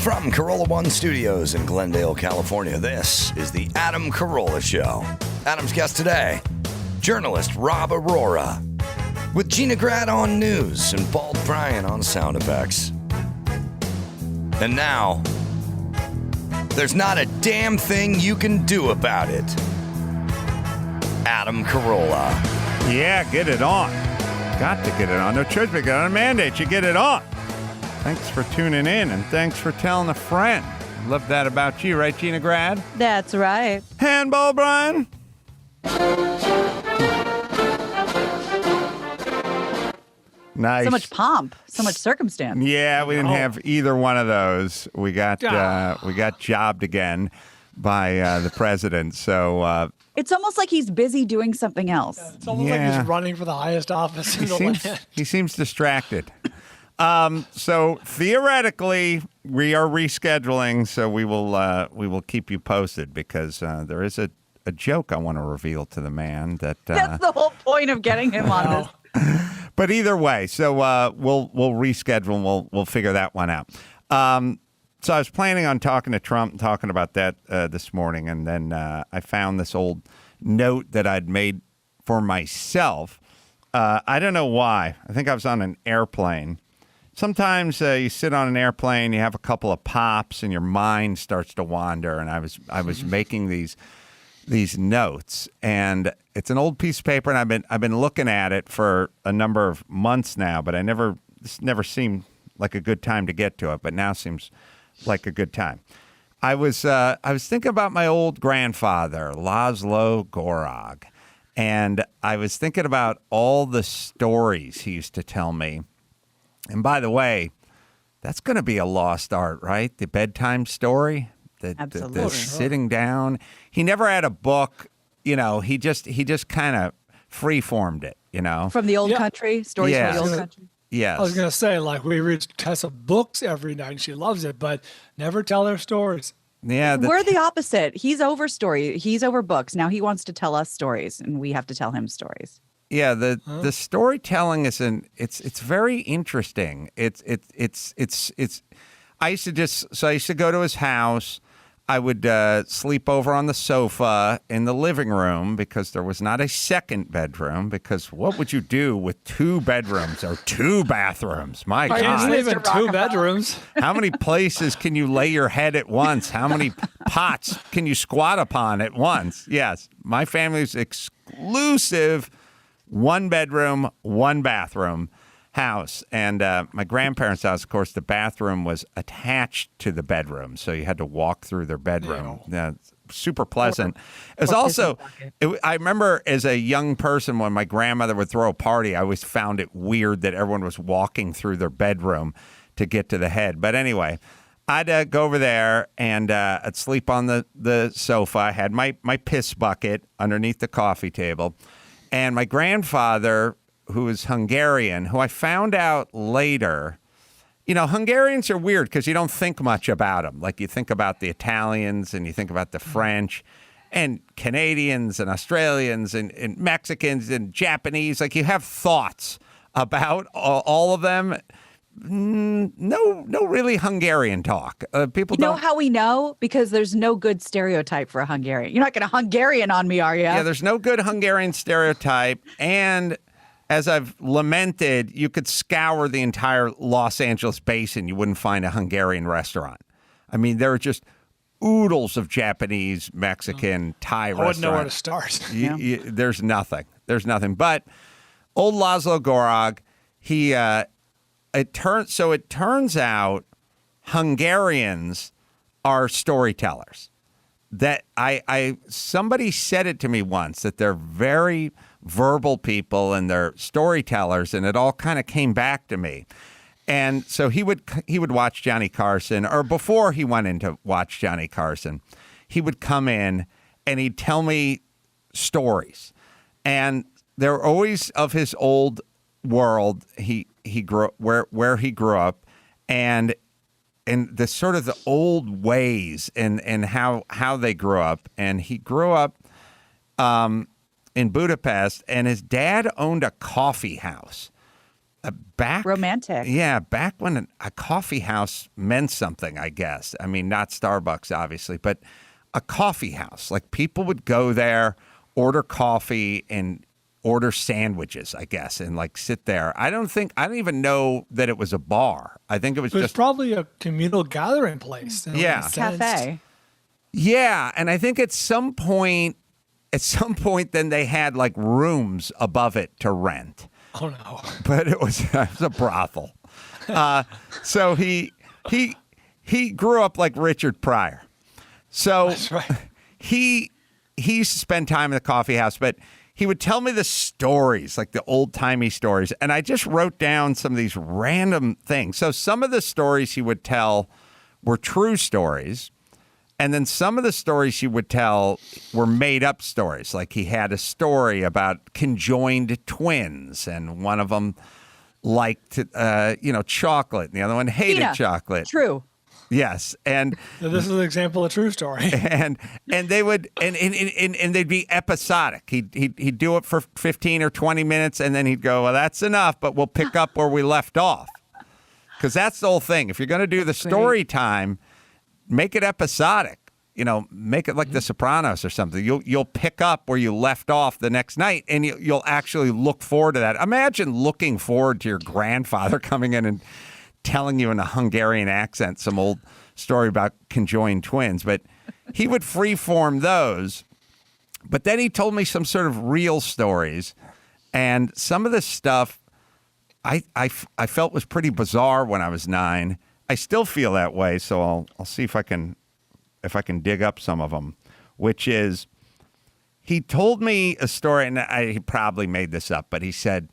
From Carolla One Studios in Glendale, California, this is the Adam Carolla Show. Adam's guest today, journalist Rav Arora, with Gina Grad on news and Bald Brian on sound effects. And now, there's not a damn thing you can do about it. Adam Carolla. Yeah, get it on. Got to get it on. No choice but got a mandate. You get it on. Thanks for tuning in, and thanks for telling a friend. Love that about you, right, Gina Grad? That's right. Handball, Brian. Nice. So much pomp, so much circumstance. Yeah, we didn't have either one of those. We got jobbed again by the president. So it's almost like he's busy doing something else. It's almost like he's running for the highest office in the land. He seems distracted. So theoretically, we are rescheduling. So we will keep you posted because there is a joke I want to reveal to the man that that's the whole point of getting him on this. But either way, so we'll reschedule and we'll figure that one out. So I was planning on talking to Trump and talking about that this morning, and then I found this old note that I'd made for myself. I don't know why. I think I was on an airplane. Sometimes you sit on an airplane, you have a couple of pops, and your mind starts to wander. And I was making these notes, and it's an old piece of paper, and I've been looking at it for a number of months now, but this never seemed like a good time to get to it, but now seems like a good time. I was thinking about my old grandfather, Lazlo Gorog, and I was thinking about all the stories he used to tell me. And by the way, that's going to be a lost art, right? The bedtime story. Absolutely. The sitting down. He never had a book, he just kind of free-formed it, From the old country, stories from the old country. Yes. I was going to say, we read Tessa books every night, and she loves it, but never tell her stories. Yeah. We're the opposite. He's over story. He's over books. Now he wants to tell us stories, and we have to tell him stories. Yeah, the storytelling it's very interesting. I used to go to his house. I would sleep over on the sofa in the living room because there was not a second bedroom. Because what would you do with two bedrooms or two bathrooms? My God. I live in two bedrooms. How many places can you lay your head at once? How many pots can you squat upon at once? Yes, my family's exclusive one bedroom, one bathroom house. And my grandparents' house, of course, the bathroom was attached to the bedroom. So you had to walk through their bedroom. Yeah, super pleasant. It was also, I remember as a young person, when my grandmother would throw a party, I always found it weird that everyone was walking through their bedroom to get to the head. But anyway, I'd go over there and I'd sleep on the sofa. I had my piss bucket underneath the coffee table. And my grandfather, who was Hungarian, who I found out later, Hungarians are weird because you don't think much about them. Like you think about the Italians and you think about the French and Canadians and Australians and Mexicans and Japanese. Like you have thoughts about all of them. No really Hungarian talk. People know how we know? Because there's no good stereotype for a Hungarian. You're not going to Hungarian on me, are you? Yeah, there's no good Hungarian stereotype. And as I've lamented, you could scour the entire Los Angeles basin. You wouldn't find a Hungarian restaurant. I mean, there are just oodles of Japanese, Mexican, Thai restaurants. I wouldn't know where to start. There's nothing. There's nothing. But old Lazlo Gorog, it turns out Hungarians are storytellers. That somebody said it to me once, that they're very verbal people and they're storytellers, and it all kind of came back to me. And so he would watch Johnny Carson, or before he went in to watch Johnny Carson, he would come in and he'd tell me stories. And they're always of his old world. He grew where he grew up, and the sort of the old ways and how they grew up. And he grew up in Budapest, and his dad owned a coffee house. back romantic. Yeah, back when a coffee house meant something, I guess. I mean, not Starbucks, obviously, but a coffee house. Like people would go there, order coffee, and order sandwiches, I guess, and like sit there. I don't even know that it was a bar. I think it was just probably a communal gathering place. Yeah. Cafe. Yeah, and I think at some point, then they had like rooms above it to rent. Oh no! But it was a brothel. So he grew up like Richard Pryor. So That's right. he used to spend time in the coffee house, but he would tell me the stories, like the old timey stories, and I just wrote down some of these random things. So some of the stories he would tell were true stories. And then some of the stories he would tell were made up stories. Like he had a story about conjoined twins, and one of them liked, chocolate, and the other one hated Gina. chocolate. True. Yes, and So this is an example of true story. and they would and they'd be episodic. He'd do it for 15 or 20 minutes, and then he'd go, "Well, that's enough, but we'll pick up where we left off." Because that's the whole thing. If you're going to do the story time, make it episodic. Make it like The Sopranos or something. You'll pick up where you left off the next night, and you'll actually look forward to that. Imagine looking forward to your grandfather coming in and telling you in a Hungarian accent some old story about conjoined twins. But he would freeform those. But then he told me some sort of real stories, and some of the stuff I felt was pretty bizarre when I was 9. I still feel that way, so I'll see if I can dig up some of them. Which is, he told me a story, and he probably made this up, but he said,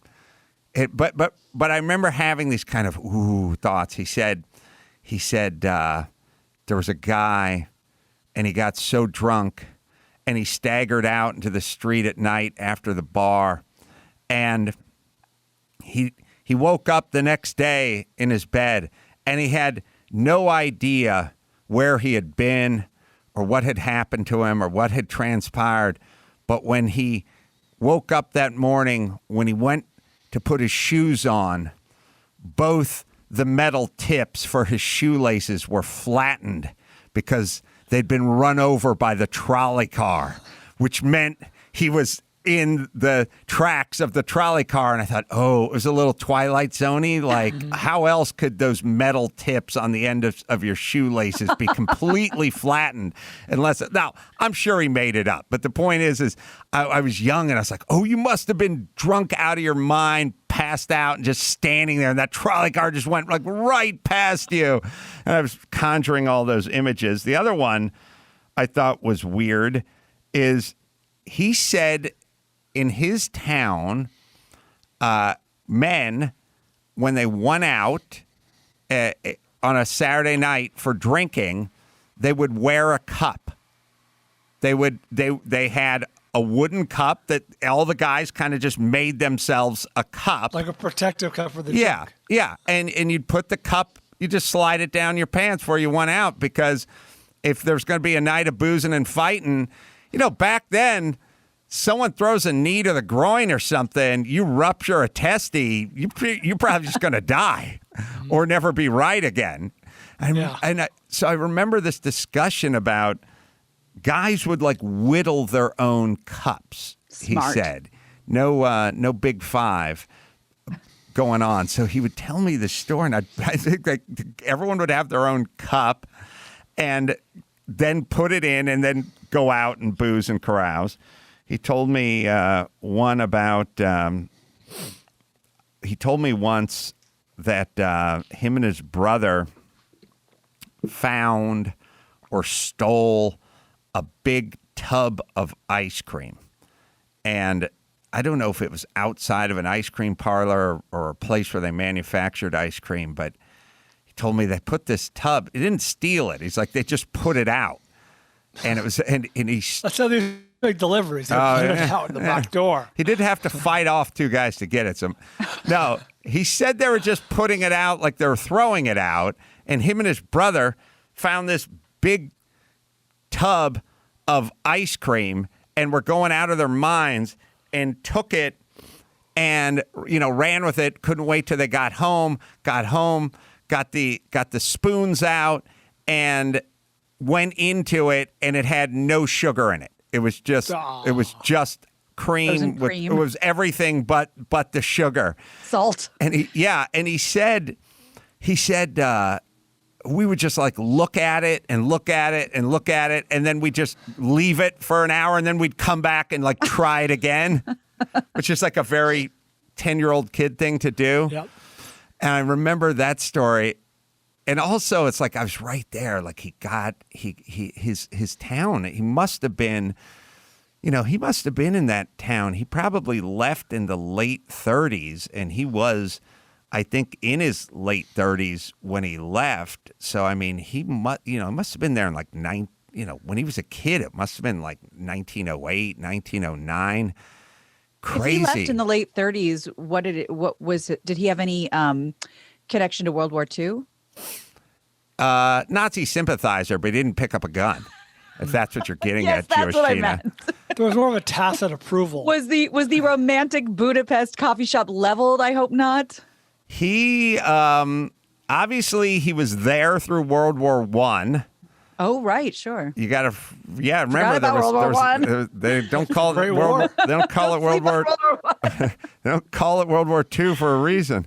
but I remember having these kind of thoughts. He said there was a guy, and he got so drunk, and he staggered out into the street at night after the bar, and he woke up the next day in his bed. And he had no idea where he had been or what had happened to him or what had transpired. But when he woke up that morning, when he went to put his shoes on, both the metal tips for his shoelaces were flattened because they'd been run over by the trolley car, which meant he was in the tracks of the trolley car. And I thought, it was a little Twilight Zone-y. Like, how else could those metal tips on the end of your shoelaces be completely flattened? Now, I'm sure he made it up. But the point is I was young, and I was like, you must have been drunk out of your mind, passed out, and just standing there. And that trolley car just went like right past you. And I was conjuring all those images. The other one I thought was weird is he said in his town, men, when they went out on a Saturday night for drinking, they would wear a cup. They had a wooden cup that all the guys kind of just made themselves a cup. Like a protective cup for the drink. drink. Yeah. And you'd put the cup, you just slide it down your pants before you went out, because if there's going to be a night of boozing and fighting, back then, someone throws a knee to the groin or something, you rupture a testy, you're probably just going to die or never be right again. So I remember this discussion about guys would like whittle their own cups. Smart. He said, no Big Five going on. So he would tell me the story, and I think like everyone would have their own cup and then put it in and then go out and booze and carouse. He told me one about, he told me once that him and his brother found or stole a big tub of ice cream. And I don't know if it was outside of an ice cream parlor or a place where they manufactured ice cream, but he told me they put this tub, he didn't steal it. He's like, they just put it out. And it was, and he. That's how they make deliveries. They put it out the back door. He did have to fight off 2 guys to get it. So, no, he said they were just putting it out like they were throwing it out. And him and his brother found this big tub of ice cream and were going out of their minds and took it and ran with it. Couldn't wait till they got home. Got the spoons out and went into it, and it had no sugar in it. It was just cream. Cream. It was everything but the sugar, Salt. and he said we would just like look at it and look at it and look at it, and then we just leave it for an hour, and then we'd come back and like try it again, which is like a very 10-year-old kid thing to do. Yep. And I remember that story. And also it's like I was right there. Like his town. He must have been in that town. He probably left in the late 30s, and he was, I think, in his late 30s when he left. So I mean, he must have been there in like when he was a kid. It must have been like 1908, 1909. Crazy. If he left in the late 30s, what was it? Did he have any connection to World War II? Nazi sympathizer, but he didn't pick up a gun. If that's what you're getting Yes, at, that's Jewish what I Gina. meant. There was more of a tacit approval. Was the romantic Budapest coffee shop leveled? I hope not. He obviously he was there through World War I. Oh, right, sure. You got to, remember about World War I. They don't call it Great World. War. They don't call it World War. I. They don't call it World War II for a reason,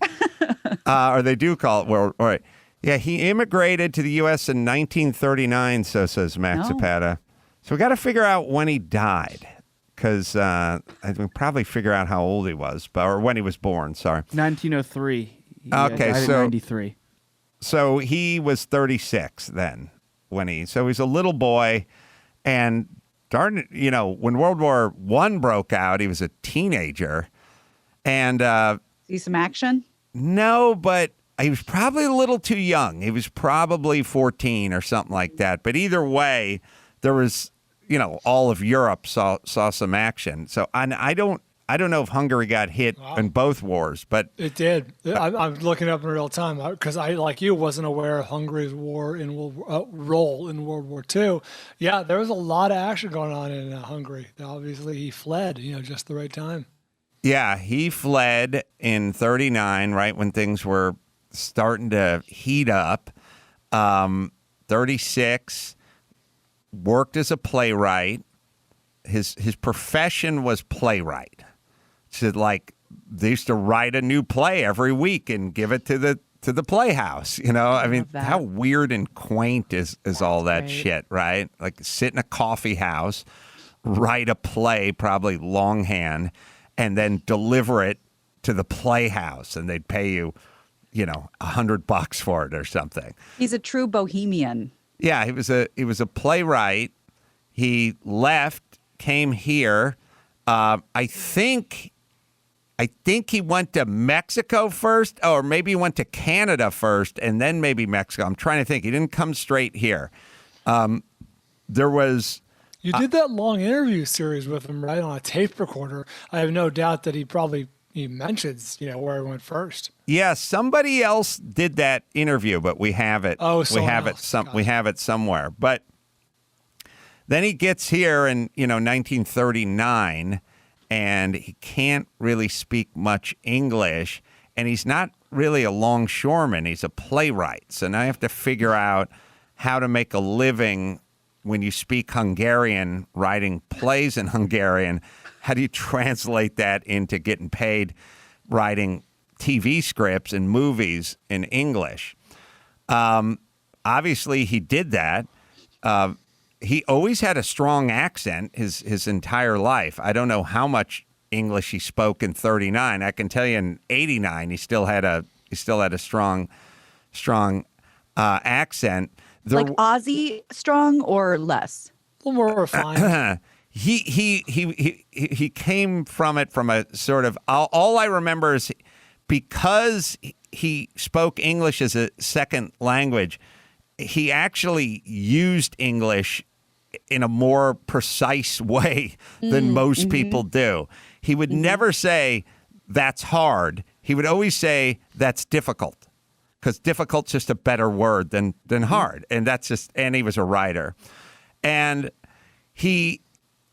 or they do call it World. All right. Yeah, he immigrated to the U.S. in 1939. So says Max Zapata. So we got to figure out when he died, because I can probably figure out how old he was, or when he was born. Sorry, 1903. Okay, died in so 93. So he was 36 then so he's a little boy, and when World War I broke out, he was a teenager, and See some action? no, but he was probably a little too young. He was probably 14 or something like that. But either way, there was, all of Europe saw some action. So I don't know if Hungary got hit in both wars, but It did. I'm looking up in real time because I, like you, wasn't aware of Hungary's role in World War II. Yeah, there was a lot of action going on in Hungary. Obviously, he fled, just the right time. yeah, he fled in 39, right when things were starting to heat up. 36, worked as a playwright. His profession was playwright. So like they used to write a new play every week and give it to the playhouse. I mean, that. how weird and quaint is all that great. shit, right? Like sit in a coffee house, write a play, probably longhand, and then deliver it to the playhouse, and they'd pay you, $100 for it or something. He's a true bohemian. Yeah, he was a playwright. He left, came here. I think he went to Mexico first, or maybe he went to Canada first, and then maybe Mexico. I'm trying to think. He didn't come straight here. There was. You did that long interview series with him, right, on a tape recorder. I have no doubt that he mentions, where he went first. Yeah, somebody else did that interview, but we have it. Oh, we have someone it. else. We have it somewhere. But then he gets here in 1939, and he can't really speak much English, and he's not really a longshoreman. He's a playwright. So now I have to figure out how to make a living when you speak Hungarian, writing plays in Hungarian. How do you translate that into getting paid writing TV scripts and movies in English? Obviously, he did that. He always had a strong accent his entire life. I don't know how much English he spoke in 39. I can tell you in 89 he still had a strong accent. Like Aussie strong or less? A little more refined. He came from it from a sort of all I remember is because he spoke English as a second language, he actually used English in a more precise way than most people do. He would never say that's hard. He would always say that's difficult, because difficult's just a better word than hard. And he was a writer. And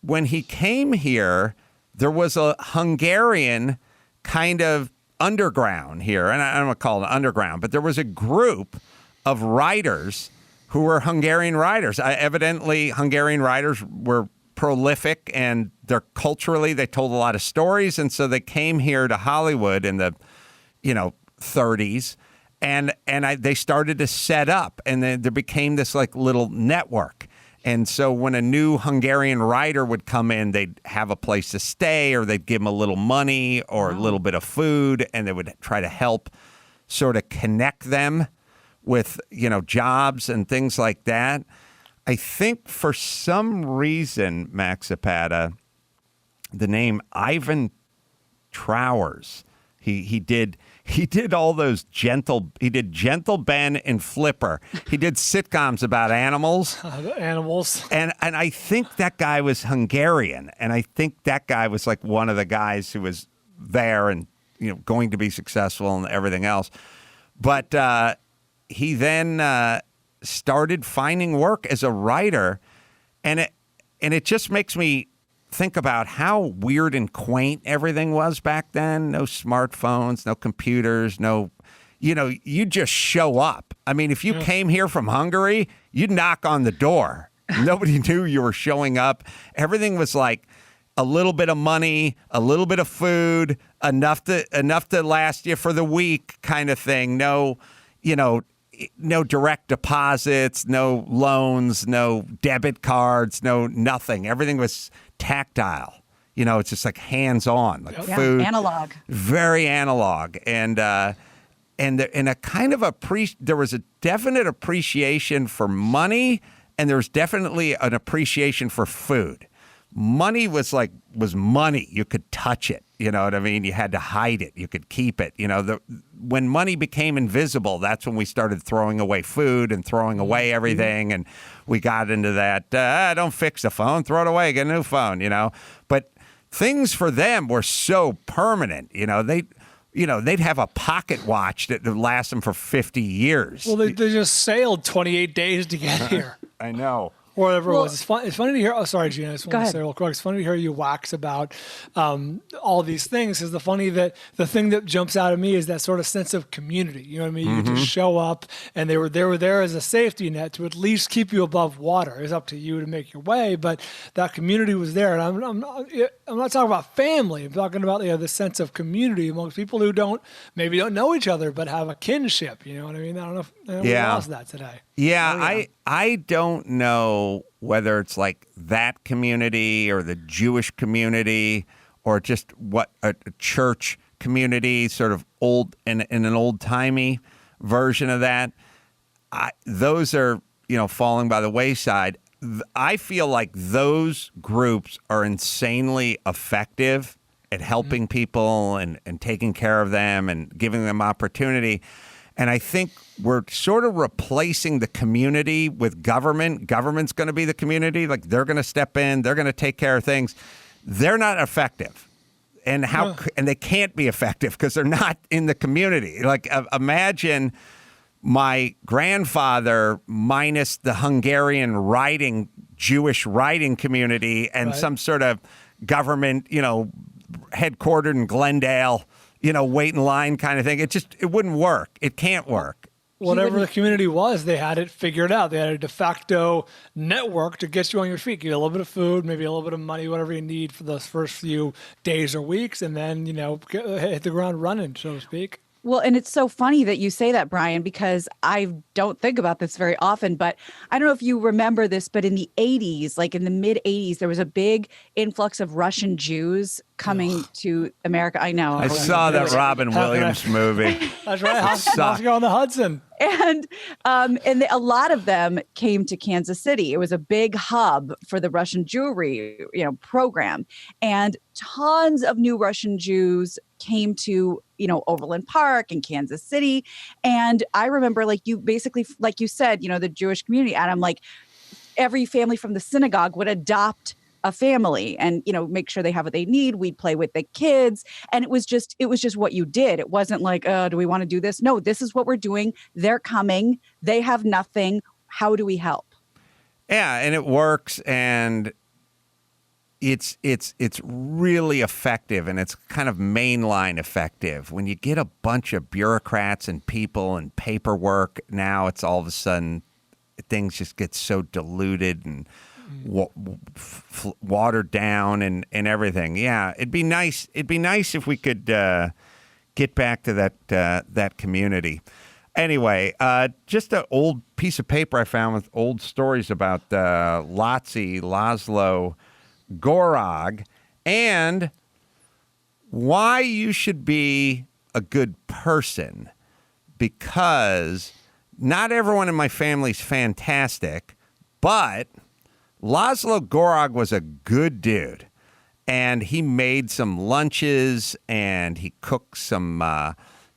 when he came here, there was a Hungarian kind of underground here, and I don't want to call it underground, but there was a group of writers who were Hungarian writers. Evidently, Hungarian writers were prolific, and they told a lot of stories, and so they came here to Hollywood in the 30s, and they started to set up, and then there became this like little network. And so when a new Hungarian writer would come in, they'd have a place to stay, or they'd give them a little money or a little bit of food, and they would try to help sort of connect them with, jobs and things like that. I think for some reason, Max Zapata, the name Ivan Trowers, he did all those he did Gentle Ben and Flipper. He did sitcoms about animals. And I think that guy was Hungarian. And I think that guy was like one of the guys who was there and, going to be successful and everything else. But he then started finding work as a writer. And it just makes me think about how weird and quaint everything was back then. No smartphones, no computers, you just show up. I mean, if you came here from Hungary, you'd knock on the door. Nobody knew you were showing up. Everything was like a little bit of money, a little bit of food, enough to last you for the week kind of thing. No direct deposits, no loans, no debit cards, no nothing. Everything was tactile. It's just like hands-on, like food. Analog. Very analog. And a kind of there was a definite appreciation for money, and there was definitely an appreciation for food. Money was money. You could touch it. You know what I mean? You had to hide it. You could keep it. When money became invisible, that's when we started throwing away food and throwing away everything. And we got into that, don't fix the phone, throw it away, get a new phone, But things for them were so permanent. They'd have a pocket watch that would last them for 50 years. Well, they just sailed 28 days to get here. I know. Or whatever it was. It's funny to hear. Oh, sorry, Gina. I just want to say real quick. It's funny to hear you wax about all these things. Because the thing that jumps out at me is that sort of sense of community. You know what I mean? You could just show up, and they were there as a safety net to at least keep you above water. It's up to you to make your way, but that community was there. And I'm not talking about family. I'm talking about the sense of community amongst people who don't know each other, but have a kinship. You know what I mean? I don't know if we lost that today. Yeah, I don't know whether it's like that community or the Jewish community or just what a church community, sort of old in an old timey version of that. Those are falling by the wayside. I feel like those groups are insanely effective at helping people and taking care of them and giving them opportunity. And I think we're sort of replacing the community with government. Government's going to be the community. Like, they're going to step in. They're going to take care of things. They're not effective. And and they can't be effective because they're not in the community. Like, imagine my grandfather minus the Hungarian Jewish writing community and some sort of government, headquartered in Glendale, wait in line kind of thing. It wouldn't work. It can't work. Whatever the community was, they had it figured out. They had a de facto network to get you on your feet. Give you a little bit of food, maybe a little bit of money, whatever you need for those first few days or weeks, and then, hit the ground running, so to speak. Well, and it's so funny that you say that, Brian, because I don't think about this very often, but I don't know if you remember this, but in the 80s, like in the mid 80s, there was a big influx of Russian Jews coming to America. I know. I saw that Robin Williams movie. That's right. Moscow on the Hudson. And a lot of them came to Kansas City. It was a big hub for the Russian Jewry, program. And tons of new Russian Jews came to, Overland Park and Kansas City. And I remember, like you said, the Jewish community, Adam, like every family from the synagogue would adopt a family and, make sure they have what they need. We'd play with the kids. And it was just what you did. It wasn't like, do we want to do this? No, this is what we're doing. They're coming. They have nothing. How do we help? Yeah. And it works. And, it's really effective, and it's kind of mainline effective. When you get a bunch of bureaucrats and people and paperwork, now it's all of a sudden things just get so diluted and watered down and everything. Yeah, it'd be nice. It'd be nice if we could get back to that community. Anyway, just an old piece of paper I found with old stories about Lazlo, Gorog, and why you should be a good person, because not everyone in my family's fantastic, but Lazlo Gorog was a good dude, and he made some lunches, and he cooked some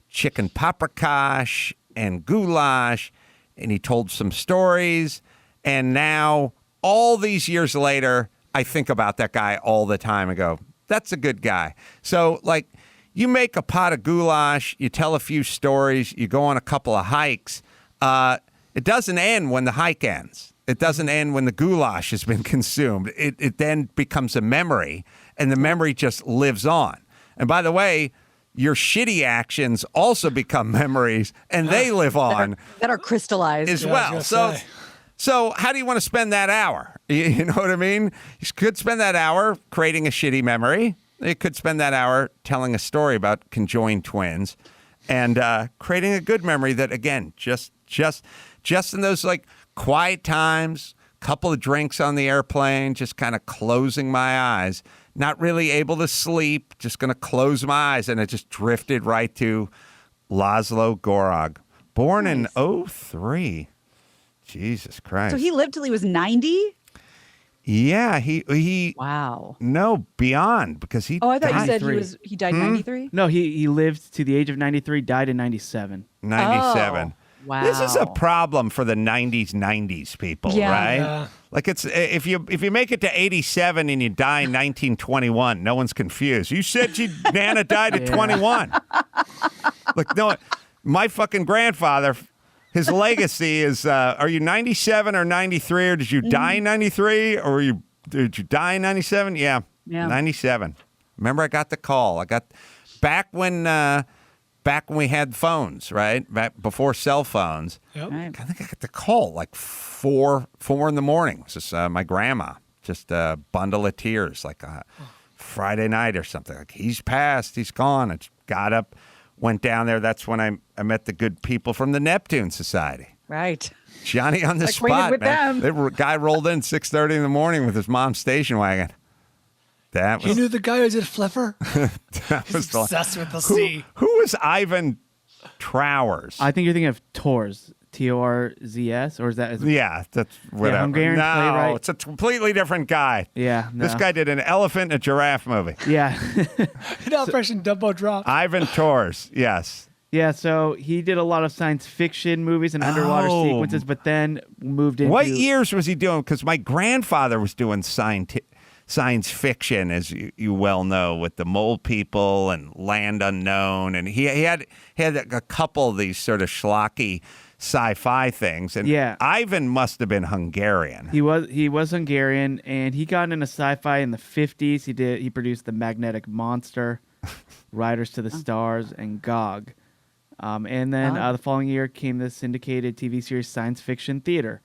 chicken paprikash and goulash, and he told some stories, and now, all these years later, I think about that guy all the time and go, that's a good guy. So, like, you make a pot of goulash, you tell a few stories, you go on a couple of hikes. It doesn't end when the hike ends. It doesn't end when the goulash has been consumed. It then becomes a memory, and the memory just lives on. And by the way, your shitty actions also become memories, and they live on. That are crystallized. As well. So how do you want to spend that hour? You know what I mean? You could spend that hour creating a shitty memory. You could spend that hour telling a story about conjoined twins and creating a good memory that, again, just in those, like, quiet times, couple of drinks on the airplane, just kind of closing my eyes, not really able to sleep, just going to close my eyes. And it just drifted right to Lazlo Gorog, born in 2003. Jesus Christ. So he lived till he was 90? Yeah, he Wow. No, beyond, because he Oh, I thought you said 93. he died 93? No, he lived to the age of 93, died in 97. 97. Oh, wow. This is a problem for the 90s people, Yeah. right? Yeah. Like, it's if you make it to 87 and you die in 1921, no one's confused. You said Nana died at 21. Like, no, my fucking grandfather, his legacy is, are you 97 or 93, or did you die in 93, or did you die in 97? Yeah, 97. Remember, I got the call. I got back when we had phones, right? Back before cell phones. Yep. Right. I think I got the call like 4 in the morning. It was just my grandma, just a bundle of tears, like a Friday night or something. Like, he's passed, he's gone. I got up, went down there. That's when I met the good people from the Neptune Society. Right. Johnny on the Acquainted spot, with man. them. The guy rolled in 6:30 in the morning with his mom's station wagon. That You was knew the guy who did Flipper? that He's was the- obsessed with the sea. Who was Ivan Trowers? I think you're thinking of Torz, Torzs, or is that? Yeah, that's whatever. Hungarian no, playwright. it's a completely different guy. Yeah, no. This guy did an elephant and a giraffe movie. Yeah. In Operation Dumbo Drop. Ivan Tors, yes. Yeah, so he did a lot of science fiction movies and underwater Oh. sequences, but then moved into... What years was he doing? Because my grandfather was doing science fiction, as you well know, with the Mole People and Land Unknown, and he had a couple of these sort of schlocky sci-fi things. And Yeah. Ivan must have been Hungarian. He was Hungarian, and he got into sci-fi in the 50s. He produced The Magnetic Monster, Riders to the Stars, and Gog. And then the following year came the syndicated TV series Science Fiction Theater.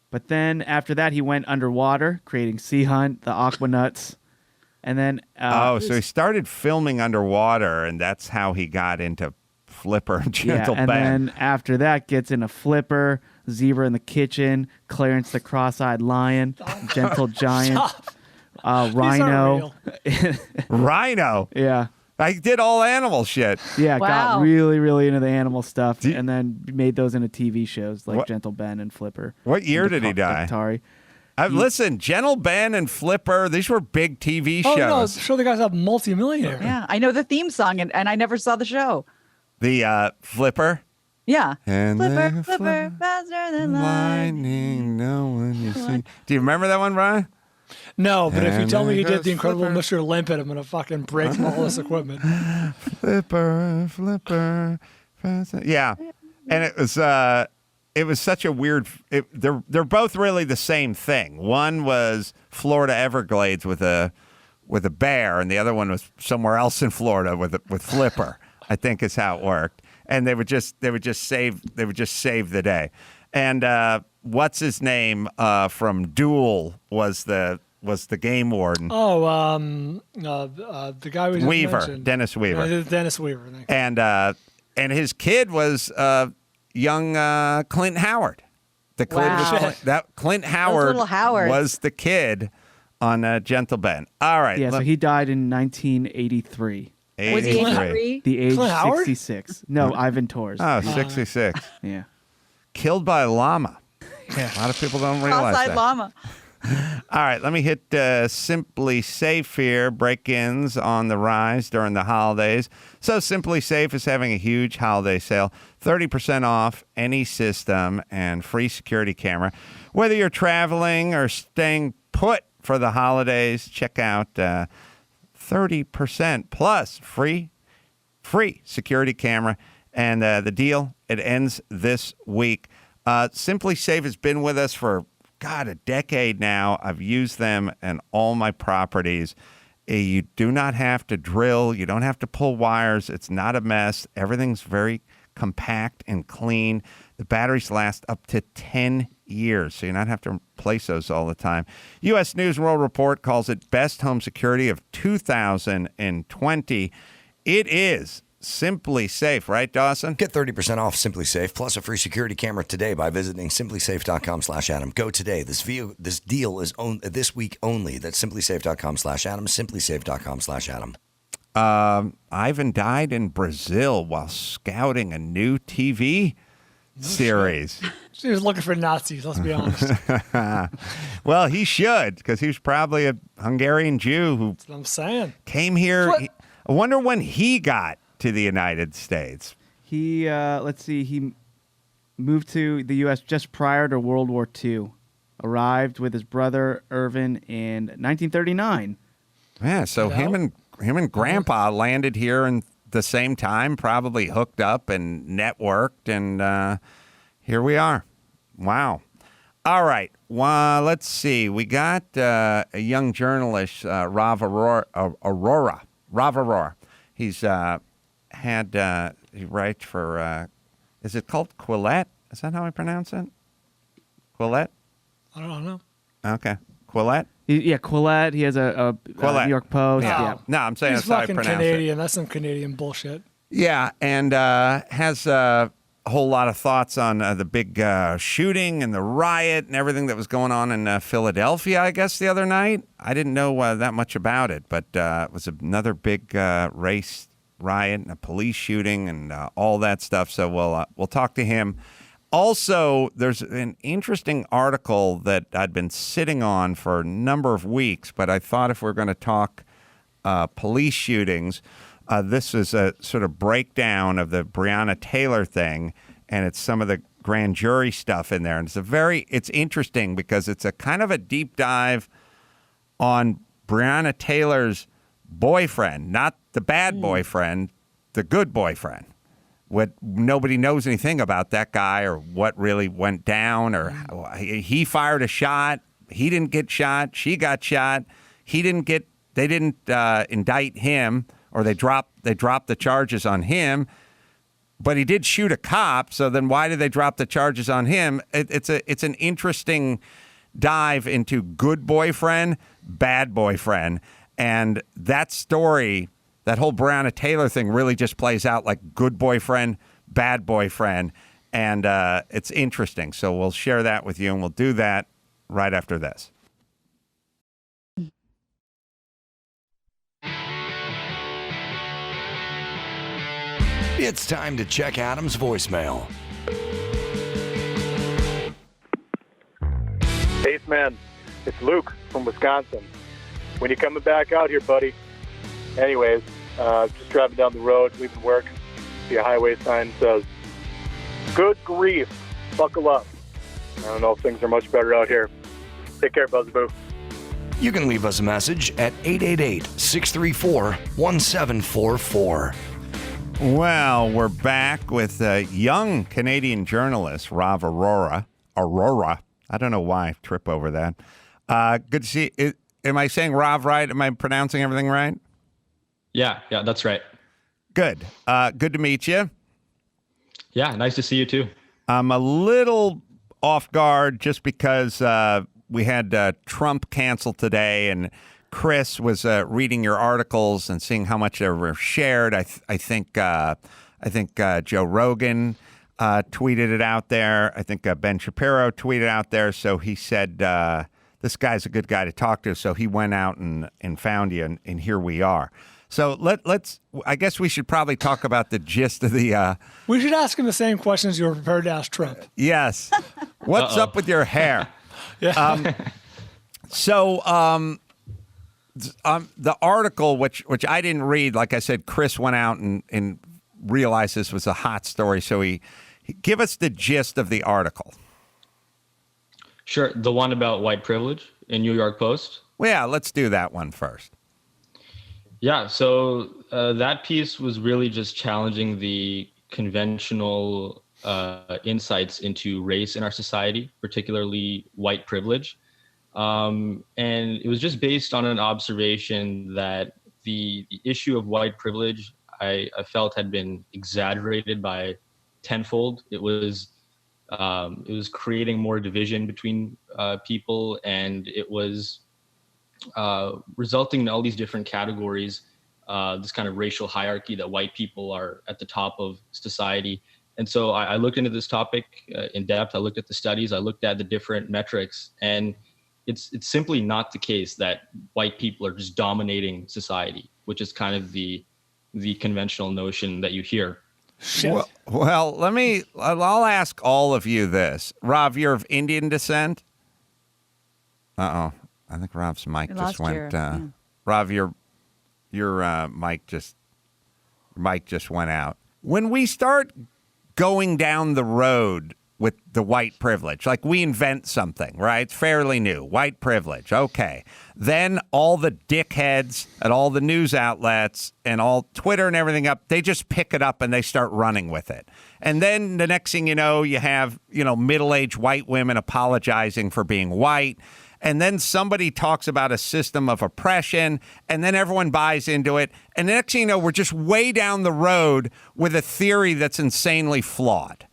But then after that, he went underwater, creating Sea Hunt, The Aquanuts, and then... so he started filming underwater, and that's how he got into Flipper and Gentle and Ben. then after that, gets into Flipper, Zebra in the Kitchen, Clarence the Cross-Eyed Lion, Gentle Giant, Rhino. Rhino. Yeah. I did all animal shit. Yeah, Wow. got really, really into the animal stuff, and then made those into TV shows like What- Gentle Ben and Flipper. What year did he die? Atari. Listen, Gentle Ben and Flipper, these were big TV Oh, no, shows. sure the guy's a multimillionaire. Yeah. I know the theme song, and I never saw the show. The Flipper. Yeah. And Flipper, then flipper, faster than lightning. lightning, no one you see. Do you remember that one, Brian? No, but if you And tell me there he did goes the Incredible Flipper. Mr. Limpet, I'm going to fucking break all this equipment. Flipper, Flipper. Yeah. And it was it was such a weird. They're both really the same thing. One was Florida Everglades with a bear, and the other one was somewhere else in Florida with Flipper. I think is how it worked. And they would just save the day. And what's his name from Duel was the game warden. Oh, the guy we just Weaver, mentioned. Dennis Weaver. Dennis Weaver. Thank you. And his kid was young Clint Howard. The kid Wow. was Clint Howard, little Howards. was the kid on Gentle Ben. All right. Yeah, so he died in 1983. Was he 83? The age Clint Howard? 66. No, Ivan Tors. Oh, 66. Yeah. Killed by a llama. Yeah. A lot of people don't realize Cross-eyed that. llama. All right, let me hit Simply Safe here. Break-ins on the rise during the holidays. So Simply Safe is having a huge holiday sale. 30% off any system and free security camera. Whether you're traveling or staying put for the holidays, check out 30% plus free security camera. And the deal, it ends this week. Simply Safe has been with us for a decade now. I've used them in all my properties. You do not have to drill. You don't have to pull wires. It's not a mess. Everything's very compact and clean. The batteries last up to 10 years, so you don't have to replace those all the time. U.S. News and World Report calls it best home security of 2020. It is Simply Safe, right, Dawson? Get 30% off Simply Safe plus a free security camera today by visiting simplysafe.com/Adam. Go today. This deal is this week only. That's simplysafe.com/Adam. Simplysafe.com/Adam. Ivan died in Brazil while scouting a new TV series. She was looking for Nazis, let's be honest. Well, he should, because he was probably a Hungarian Jew who That's what I'm saying. came here. What? I wonder when he got to the United States. He, he moved to the U.S. just prior to World War II. Arrived with his brother Irvin in 1939. Yeah, so him and Grandpa landed here in the same time, probably hooked up and networked, and here we are. Wow. All right. Well, let's see. We got a young journalist, Rav Arora. Rav Arora. He's he writes for, is it called Quillette? Is that how I pronounce it? Quillette? I don't know. Okay. Quillette? Quillette. He has a Quillette. New York Post. Yeah. Yeah. No, I'm saying He's that's how I fucking pronounce Canadian. it. That's some Canadian bullshit. Yeah, and has a whole lot of thoughts on the big shooting and the riot and everything that was going on in Philadelphia, I guess, the other night. I didn't know that much about it, but it was another big race riot and a police shooting and all that stuff. So we'll talk to him. Also, there's an interesting article that I'd been sitting on for a number of weeks, but I thought if we're going to talk police shootings, this is a sort of breakdown of the Breonna Taylor thing, and it's some of the grand jury stuff in there. And it's interesting because it's a kind of a deep dive on Breonna Taylor's boyfriend, not the bad boyfriend, the good boyfriend. Nobody knows anything about that guy or what really went down, or he fired a shot. He didn't get shot. She got shot. They didn't indict him, or they dropped the charges on him. But he did shoot a cop. So then why did they drop the charges on him? It's an interesting dive into good boyfriend, bad boyfriend. And that story, that whole Breonna Taylor thing really just plays out like good boyfriend, bad boyfriend. And it's interesting. So we'll share that with you, and we'll do that right after this. It's time to check Adam's voicemail. Ace man, it's Luke from Wisconsin. When you coming back out here, buddy? Anyways, just driving down the road, leaving work. See a highway sign says, "Good grief, buckle up." I don't know if things are much better out here. Take care, Buzzaboo. You can leave us a message at 888-634-1744. Well, we're back with a young Canadian journalist, Rav Arora. I don't know why I trip over that. Good to see you. Am I saying Rav right? Am I pronouncing everything right? Yeah, that's right. Good. Good to meet you. Yeah, nice to see you too. I'm a little off guard just because we had Trump canceled today, and Chris was reading your articles and seeing how much they were shared. I think Joe Rogan tweeted it out there. I think Ben Shapiro tweeted out there. So he said, this guy's a good guy to talk to. So he went out and found you, and here we are. So let's. I guess we should probably talk about the gist of the. We should ask him the same questions you were prepared to ask Trump. Yes. What's up with your hair? Yeah. The article, which I didn't read, like I said, Chris went out and realized this was a hot story. So he give us the gist of the article. Sure. The one about white privilege in New York Post? Well, yeah, let's do that one first. Yeah. So that piece was really just challenging the conventional insights into race in our society, particularly white privilege. And it was just based on an observation that the issue of white privilege, I felt, had been exaggerated by tenfold. It was creating more division between people, and it was resulting in all these different categories, this kind of racial hierarchy that white people are at the top of society. And so I looked into this topic in depth. I looked at the studies. I looked at the different metrics, and it's simply not the case that white people are just dominating society, which is kind of the conventional notion that you hear. Well, I'll ask all of you this. Rav, you're of Indian descent? Uh-oh. I think Rav's mic just went. Rav, your mic just went out. When we start going down the road with the white privilege, like we invent something, right? It's fairly new. White privilege. Okay. Then all the dickheads at all the news outlets and all Twitter and everything up, they just pick it up and they start running with it. And then the next thing you know, you have, middle-aged white women apologizing for being white. And then somebody talks about a system of oppression, and then everyone buys into it. And the next thing you know, we're just way down the road with a theory that's insanely flawed.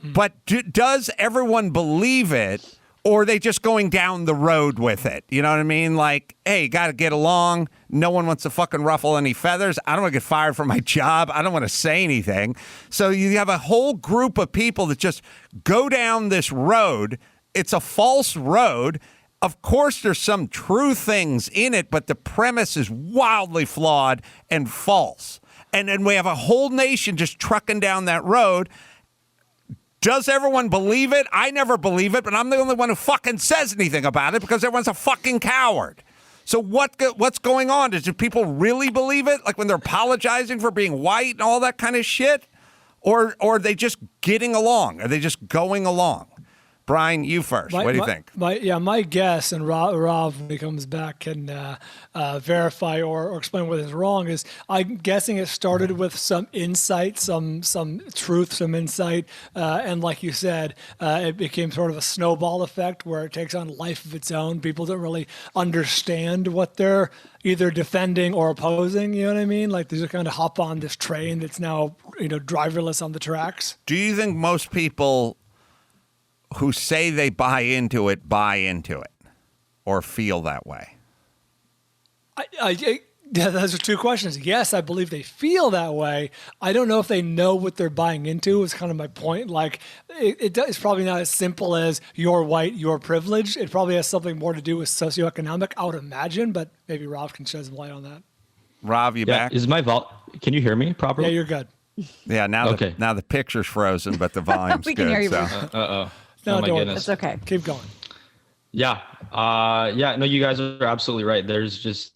But does everyone believe it, or are they just going down the road with it? You know what I mean? Like, hey, got to get along. No one wants to fucking ruffle any feathers. I don't want to get fired from my job. I don't want to say anything. So you have a whole group of people that just go down this road. It's a false road. Of course, there's some true things in it, but the premise is wildly flawed and false. And then we have a whole nation just trucking down that road. Does everyone believe it? I never believe it, but I'm the only one who fucking says anything about it because everyone's a fucking coward. So what's going on? Do people really believe it? Like when they're apologizing for being white and all that kind of shit? Or are they just getting along? Are they just going along? Brian, you first. What do you think? My guess, and Rav, when he comes back, can verify or explain what is wrong, is I'm guessing it started with some insight, some truth, some insight. And like you said, it became sort of a snowball effect where it takes on life of its own. People don't really understand what they're either defending or opposing. You know what I mean? Like they just kind of hop on this train that's now, driverless on the tracks. Do you think most people who say they buy into it or feel that way? Yeah, those are two questions. Yes, I believe they feel that way. I don't know if they know what they're buying into is kind of my point. Like it's probably not as simple as you're white, you're privileged. It probably has something more to do with socioeconomic, I would imagine, but maybe Rav can shed some light on that. Rav, you back? Can you hear me properly? Yeah, you're good. Yeah, now the picture's frozen, but the volume's we good. can hear you. Uh-oh. No, oh my goodness. It's okay. Keep going. Yeah. No, you guys are absolutely right. There's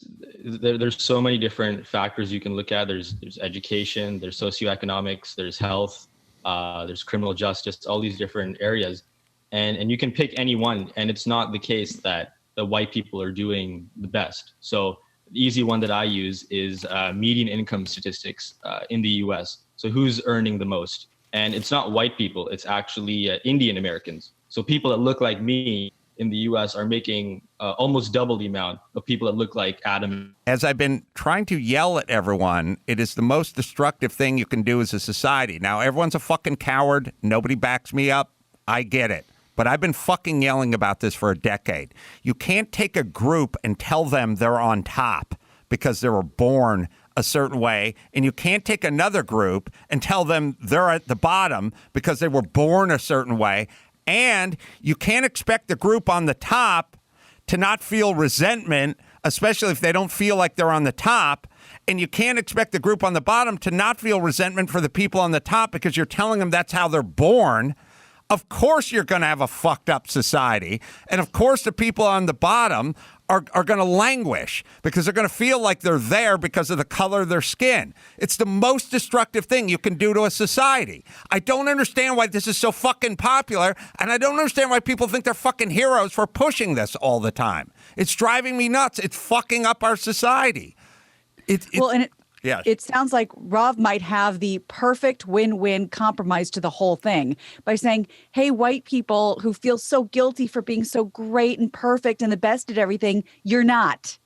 so many different factors you can look at. There's education, there's socioeconomics, there's health, there's criminal justice, all these different areas. And you can pick any one, and it's not the case that the white people are doing the best. So easy one that I use is median income statistics in the U.S. So who's earning the most? And it's not white people. It's actually Indian Americans. So people that look like me in the U.S. are making almost double the amount of people that look like Adam. As I've been trying to yell at everyone, it is the most destructive thing you can do as a society. Now, everyone's a fucking coward. Nobody backs me up. I get it. But I've been fucking yelling about this for a decade. You can't take a group and tell them they're on top because they were born a certain way, and you can't take another group and tell them they're at the bottom because they were born a certain way. And you can't expect the group on the top to not feel resentment, especially if they don't feel like they're on the top. And you can't expect the group on the bottom to not feel resentment for the people on the top because you're telling them that's how they're born. Of course you're going to have a fucked up society. And of course the people on the bottom are going to languish because they're going to feel like they're there because of the color of their skin. It's the most destructive thing you can do to a society. I don't understand why this is so fucking popular, and I don't understand why people think they're fucking heroes for pushing this all the time. It's driving me nuts. It's fucking up our society. It sounds like Rav might have the perfect win-win compromise to the whole thing by saying, hey, white people who feel so guilty for being so great and perfect and the best at everything, you're not.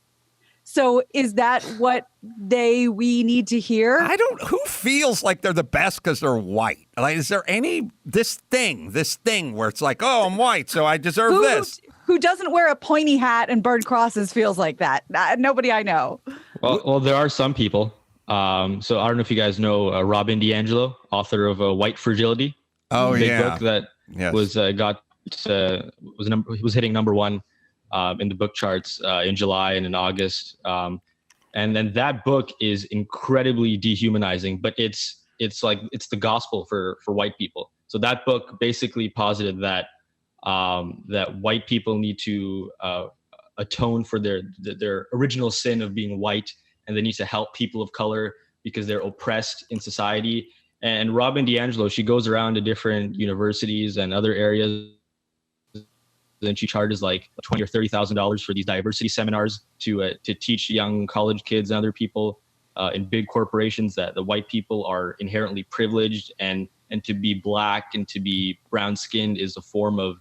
So is that what we need to hear? Who feels like they're the best because they're white? Like, is there this thing where it's like, oh, I'm white, so I deserve this? Who doesn't wear a pointy hat and burn crosses feels like that? Nobody I know. Well, there are some people. So I don't know if you guys know Robin DiAngelo, author of White Fragility. Oh, big yeah. book that was hitting number one in the book charts in July and in August. And then that book is incredibly dehumanizing, but it's the gospel for white people. So that book basically posited that that white people need to atone for their original sin of being white, and they need to help people of color because they're oppressed in society. And Robin DiAngelo, she goes around to different universities and other areas, and she charges like $20,000 or $30,000 for these diversity seminars to teach young college kids and other people in big corporations that the white people are inherently privileged, and to be black and to be brown skinned is a form of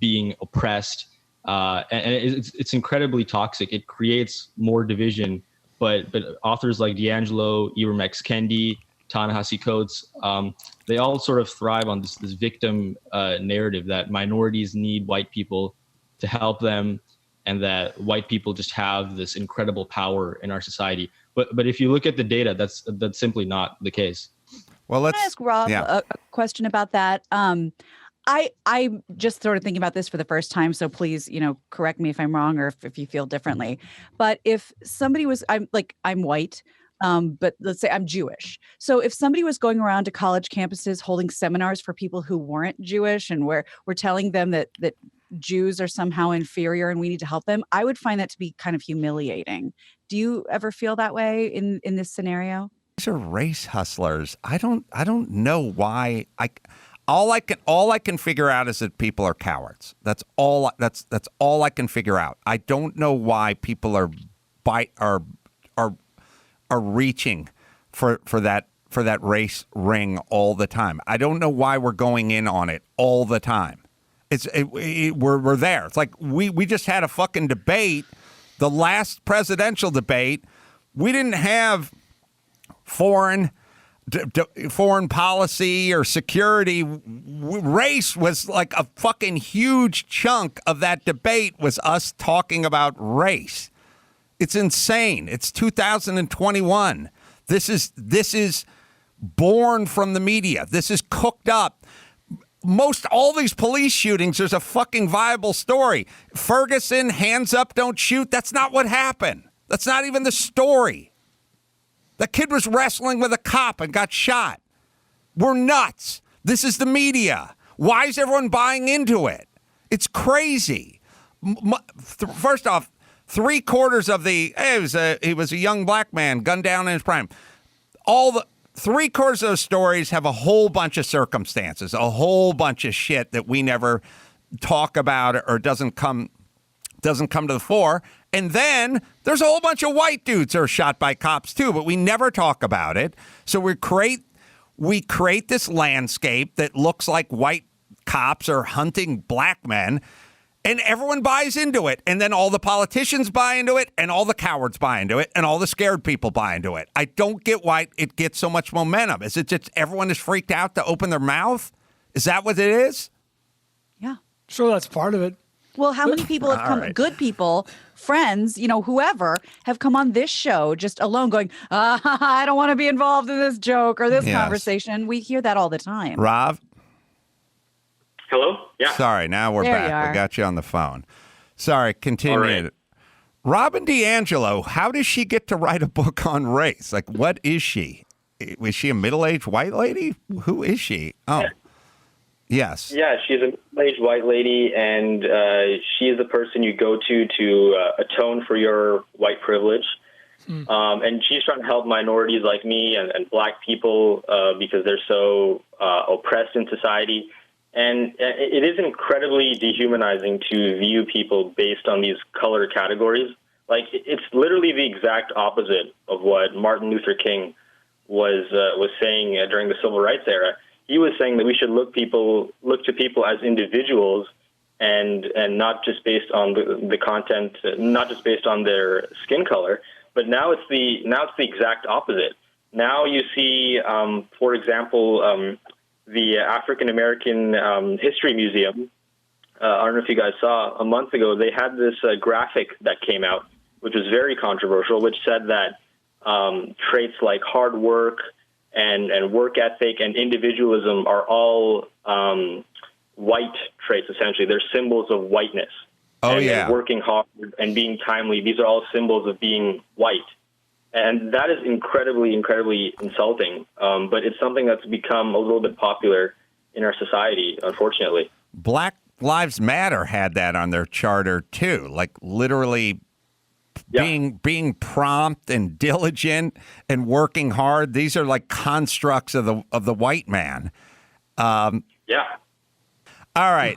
being oppressed. And it's incredibly toxic. It creates more division. But authors like DiAngelo, Ibram X. Kendi, Ta-Nehisi Coates, they all sort of thrive on this victim narrative that minorities need white people to help them, and that white people just have this incredible power in our society. But if you look at the data, that's simply not the case. Well, let's Can I ask Rob a question about that. I'm just sort of thinking about this for the first time, so please, correct me if I'm wrong or if you feel differently. But if somebody I'm white, but let's say I'm Jewish. So if somebody was going around to college campuses holding seminars for people who weren't Jewish, and we're telling them that Jews are somehow inferior and we need to help them, I would find that to be kind of humiliating. Do you ever feel that way in this scenario? These are race hustlers. I don't know why. All I can figure out is that people are cowards. That's all I can figure out. I don't know why people are reaching for that race ring all the time. I don't know why we're going in on it all the time. We're there. It's like we just had a fucking debate, the last presidential debate. We didn't have foreign policy or security. Race was like a fucking huge chunk of that debate was us talking about race. It's insane. It's 2021. This is born from the media. This is cooked up. All these police shootings, there's a fucking viable story. Ferguson, hands up, don't shoot. That's not what happened. That's not even the story. The kid was wrestling with a cop and got shot. We're nuts. This is the media. Why is everyone buying into it? It's crazy. First off, 3/4 of he was a young black man gunned down in his prime. 3/4 of those stories have a whole bunch of circumstances, a whole bunch of shit that we never talk about or doesn't come to the fore. And then there's a whole bunch of white dudes that are shot by cops too, but we never talk about it. So we create this landscape that looks like white cops are hunting black men, and everyone buys into it. And then all the politicians buy into it, and all the cowards buy into it, and all the scared people buy into it. I don't get why it gets so much momentum. Is it just everyone is freaked out to open their mouth? Is that what it is? Yeah. Sure, that's part of it. Well, how many people have come, good people, friends, whoever, have come on this show just alone going, I don't want to be involved in this joke or this conversation. We hear that all the time. Rav? Hello? Yeah. Sorry, now we're There you back. are. We got you on the phone. Sorry, continue. All right. Robin DiAngelo, how does she get to write a book on race? Like, what is she? Was she a middle-aged white lady? Who is she? Oh, yes. Yeah, she's a middle-aged white lady, and she is the person you go to atone for your white privilege. And she's trying to help minorities like me and black people because they're so oppressed in society. And it is incredibly dehumanizing to view people based on these color categories. Like, it's literally the exact opposite of what Martin Luther King was saying during the Civil Rights era. He was saying that we should look to people as individuals and not just based on the content, not just based on their skin color. But now it's the exact opposite. Now you see, for example, the African American History Museum. I don't know if you guys saw, a month ago, they had this graphic that came out, which was very controversial, which said that traits like hard work and work ethic and individualism are all white traits, essentially. They're symbols of whiteness. Oh, And working hard and being timely, these are all symbols of being white. And that is incredibly, incredibly insulting. But it's something that's become a little bit popular in our society, unfortunately. Black Lives Matter had that on their charter too, like literally being prompt and diligent and working hard. These are like constructs of the white man. Yeah. All right.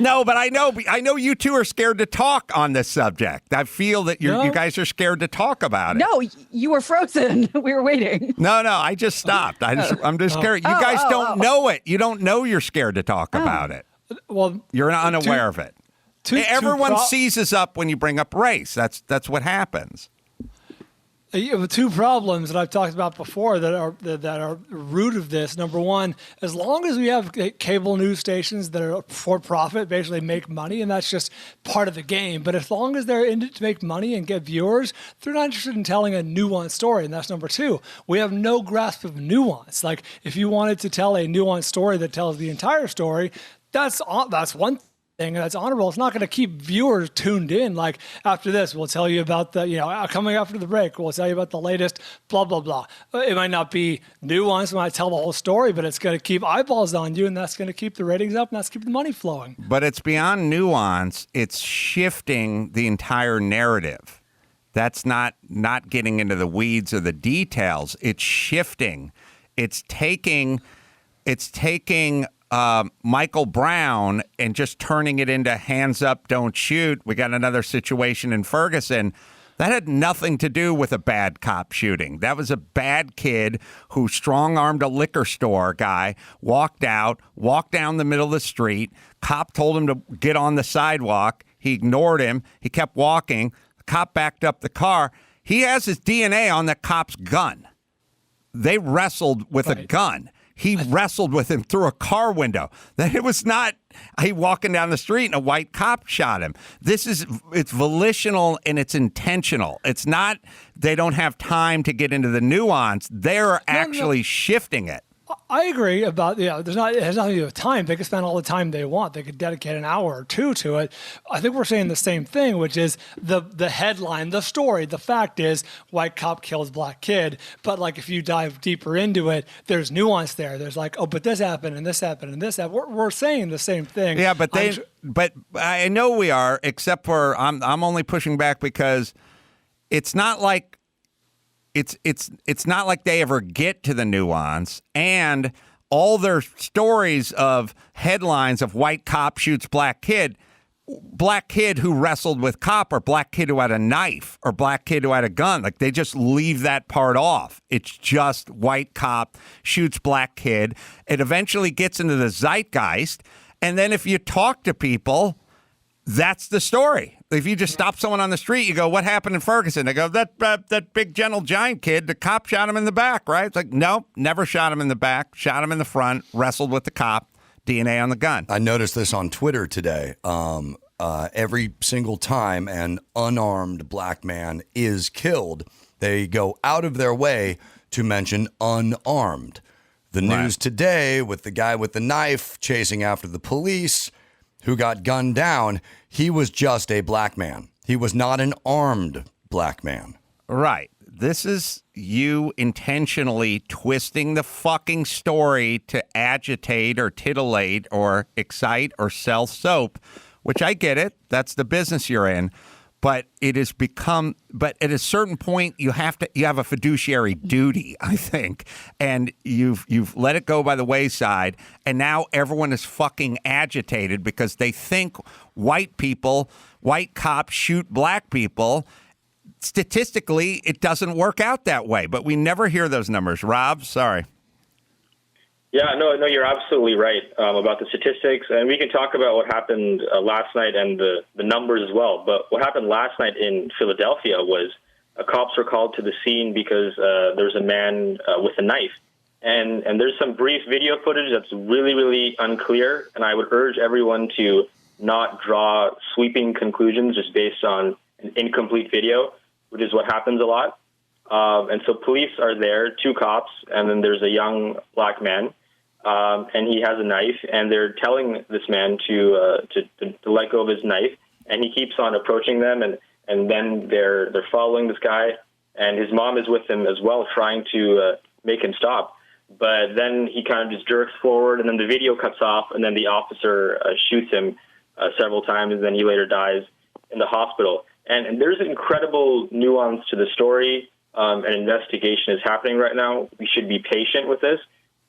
No, but I know you two are scared to talk on this subject. I feel that you guys are scared to talk about it. No, you were frozen. We were waiting. No, I just stopped. I'm just scared. You guys don't know it. You don't know you're scared to talk about it. Well, You're unaware of it. Everyone seizes up when you bring up race. That's what happens. You have two problems that I've talked about before that are root of this. Number one, as long as we have cable news stations that are for profit, basically make money, and that's just part of the game. But as long as they're in it to make money and get viewers, they're not interested in telling a nuanced story, and that's number two. We have no grasp of nuance. Like, if you wanted to tell a nuanced story that tells the entire story, that's one thing that's honorable. It's not going to keep viewers tuned in. Like, after this, we'll tell you about coming after the break, we'll tell you about the latest blah, blah, blah. It might not be nuanced, it might tell the whole story, but it's going to keep eyeballs on you, and that's going to keep the ratings up, and that's keep the money flowing. But it's beyond nuance. It's shifting the entire narrative. That's not getting into the weeds or the details. It's shifting. It's taking Michael Brown and just turning it into hands up, don't shoot. We got another situation in Ferguson. That had nothing to do with a bad cop shooting. That was a bad kid who strong-armed a liquor store guy, walked down the middle of the street. Cop told him to get on the sidewalk. He ignored him. He kept walking. The cop backed up the car. He has his DNA on the cop's gun. They wrestled with a gun. He wrestled with him through a car window. That it was not he walking down the street and a white cop shot him. It's volitional and it's intentional. It's not they don't have time to get into the nuance. They're actually shifting it. I agree about, it has nothing to do with time. They could spend all the time they want. They could dedicate an hour or two to it. I think we're saying the same thing, which is the headline, the story. The fact is white cop kills black kid. But like, if you dive deeper into it, there's nuance there. There's like, but this happened and this happened and this happened. We're saying the same thing. Yeah, but but I know we are, except for I'm only pushing back because it's not like it's not like they ever get to the nuance, and all their stories of headlines of white cop shoots black kid, black kid who wrestled with cop or black kid who had a knife or black kid who had a gun. Like they just leave that part off. It's just white cop shoots black kid. It eventually gets into the zeitgeist. And then if you talk to people, that's the story. If you just stop someone on the street, you go, what happened in Ferguson? They go, that big gentle giant kid, the cop shot him in the back, right? It's like, no, never shot him in the back, shot him in the front, wrestled with the cop, DNA on the gun. I noticed this on Twitter today. Every single time an unarmed black man is killed, they go out of their way to mention unarmed. The news today with the guy with the knife chasing after the police who got gunned down, he was just a black man. He was not an armed black man. Right. This is you intentionally twisting the fucking story to agitate or titillate or excite or sell soap, which I get it. That's the business you're in. But it has become, but at a certain point, you have a fiduciary duty, I think. And you've let it go by the wayside. And now everyone is fucking agitated because they think white cops shoot black people. Statistically, it doesn't work out that way, but we never hear those numbers. Rob, sorry. Yeah, no, you're absolutely right about the statistics, and we can talk about what happened last night and the numbers as well. But what happened last night in Philadelphia was cops were called to the scene because there's a man with a knife, and there's some brief video footage that's really, really unclear, and I would urge everyone to not draw sweeping conclusions just based on an incomplete video, which is what happens a lot. And so police are there, 2 cops, and then there's a young black man. And he has a knife, and they're telling this man to let go of his knife, and he keeps on approaching them, and then they're following this guy, and his mom is with him as well, trying to make him stop. But then he kind of just jerks forward, and then the video cuts off, and then the officer shoots him several times, and then he later dies in the hospital. And there's an incredible nuance to the story. An investigation is happening right now. We should be patient with this.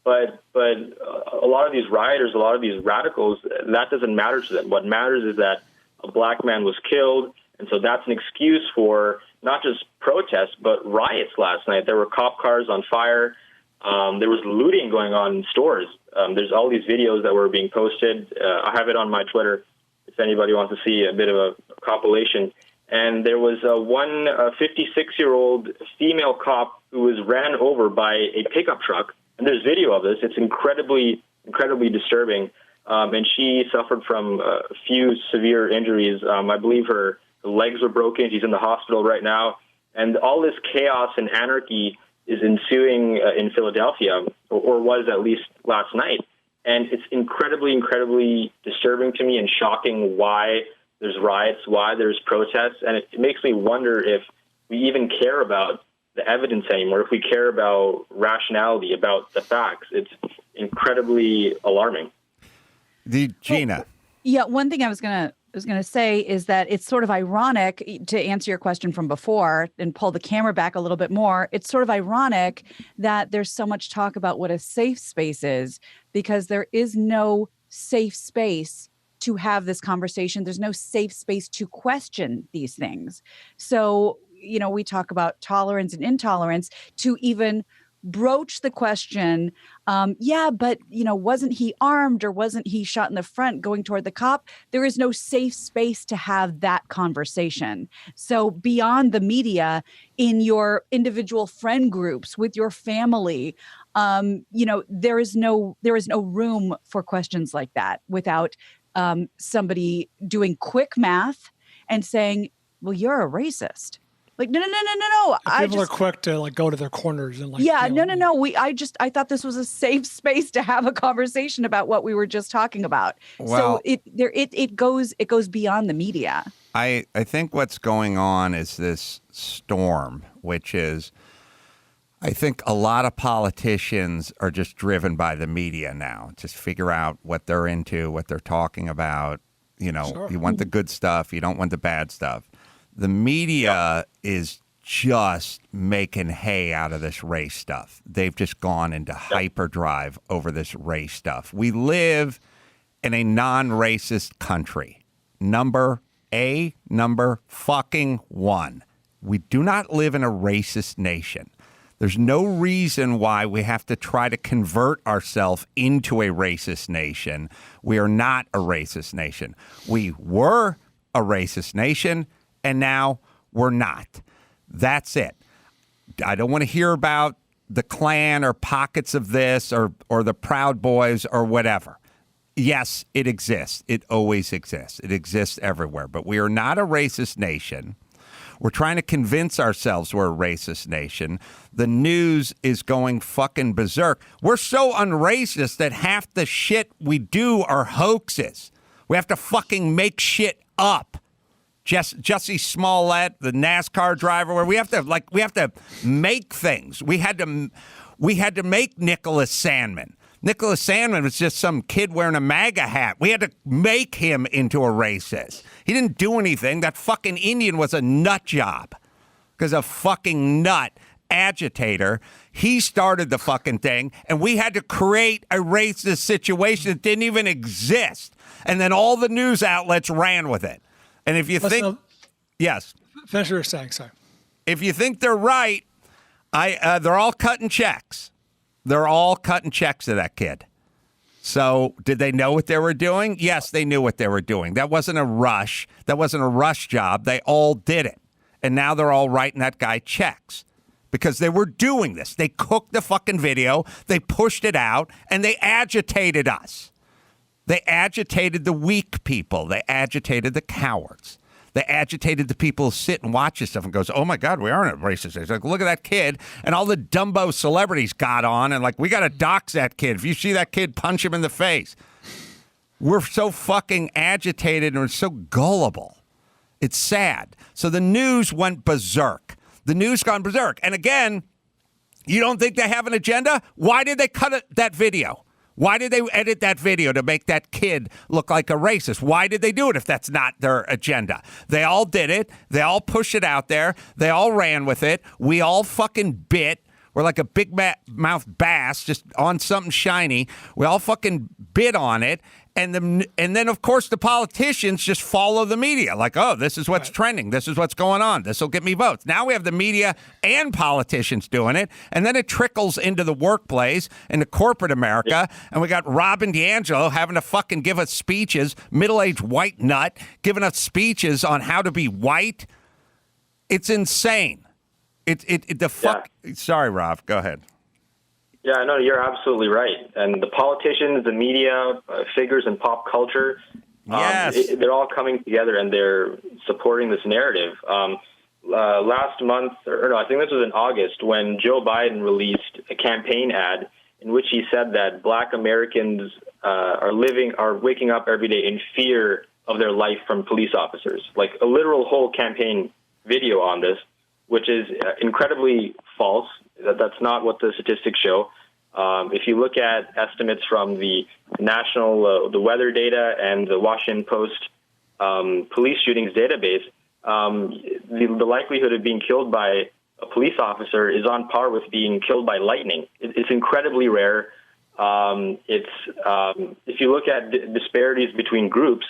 But a lot of these rioters, a lot of these radicals, that doesn't matter to them. What matters is that a black man was killed, and so that's an excuse for not just protests, but riots last night. There were cop cars on fire. There was looting going on in stores. There's all these videos that were being posted. I have it on my Twitter if anybody wants to see a bit of a compilation. And there was one 56-year-old female cop who was ran over by a pickup truck. And there's video of this. It's incredibly disturbing. And she suffered from a few severe injuries. I believe her legs were broken. She's in the hospital right now. And all this chaos and anarchy is ensuing in Philadelphia, or was at least last night. And it's incredibly disturbing to me and shocking why there's riots, why there's protests. And it makes me wonder if we even care about the evidence anymore, if we care about rationality, about the facts. It's incredibly alarming. Gina. Yeah, one thing I was gonna say is that it's sort of ironic, to answer your question from before and pull the camera back a little bit more. It's sort of ironic that there's so much talk about what a safe space is, because there is no safe space to have this conversation. There's no safe space to question these things. So, we talk about tolerance and intolerance. To even broach the question, but wasn't he armed, or wasn't he shot in the front going toward the cop? There is no safe space to have that conversation. So beyond the media, in your individual friend groups, with your family, there is no room for questions like that without somebody doing quick math and saying, well, you're a racist. Like, no. People are quick to go to their corners and no. I thought this was a safe space to have a conversation about what we were just talking about. Well, so it goes beyond the media. I think what's going on is this storm, which is, I think a lot of politicians are just driven by the media now. Just figure out what they're into, what they're talking about. Sure. You want the good stuff, you don't want the bad stuff. The media is just making hay out of this race stuff. They've just gone into hyperdrive over this race stuff. We live in a non-racist country. number fucking one. We do not live in a racist nation. There's no reason why we have to try to convert ourselves into a racist nation. We are not a racist nation. We were a racist nation, and now we're not. That's it. I don't want to hear about the Klan or pockets of this or the Proud Boys or whatever. Yes, it exists. It always exists. It exists everywhere. But we are not a racist nation. We're trying to convince ourselves we're a racist nation. The news is going fucking berserk. We're so unracist that half the shit we do are hoaxes. We have to fucking make shit up. Jussie Smollett, the NASCAR driver, where we have to make things. We had to make Nicholas Sandmann. Nicholas Sandmann was just some kid wearing a MAGA hat. We had to make him into a racist. He didn't do anything. That fucking Indian was a nut job because a fucking nut agitator. He started the fucking thing, and we had to create a racist situation that didn't even exist. And then all the news outlets ran with it. And if you think, yes. Finish what you're saying, sorry. If you think they're right, they're all cutting checks. They're all cutting checks to that kid. So did they know what they were doing? Yes, they knew what they were doing. That wasn't a rush. That wasn't a rush job. They all did it. And now they're all writing that guy checks because they were doing this. They cooked the fucking video. They pushed it out and they agitated us. They agitated the weak people. They agitated the cowards. They agitated the people who sit and watch this stuff and goes, oh, my God, we aren't racist. It's like, look at that kid. And all the Dumbo celebrities got on and like, we got to dox that kid. If you see that kid, punch him in the face. We're so fucking agitated and we're so gullible. It's sad. So the news went berserk. The news gone berserk. And again, you don't think they have an agenda? Why did they cut that video? Why did they edit that video to make that kid look like a racist? Why did they do it if that's not their agenda? They all did it. They all pushed it out there. They all ran with it. We all fucking bit. We're like a big mouth bass just on something shiny. We all fucking bit on it. And then, of course, the politicians just follow the media. Like, oh, this is what's trending. This is what's going on. This will get me votes. Now we have the media and politicians doing it. And then it trickles into the workplace, into corporate America. And we got Robin DiAngelo having to fucking give us speeches, middle-aged white nut, giving us speeches on how to be white. It's insane. Sorry, Rob. Go ahead. Yeah, no, you're absolutely right. And the politicians, the media, figures in pop culture, yes. They're all coming together and they're supporting this narrative. Last month, I think this was in August, when Joe Biden released a campaign ad in which he said that Black Americans are waking up every day in fear of their life from police officers. Like a literal whole campaign video on this, which is incredibly false. That's not what the statistics show. If you look at estimates from the national, the weather data and the Washington Post police shootings database, the likelihood of being killed by a police officer is on par with being killed by lightning. It's incredibly rare. If you look at disparities between groups,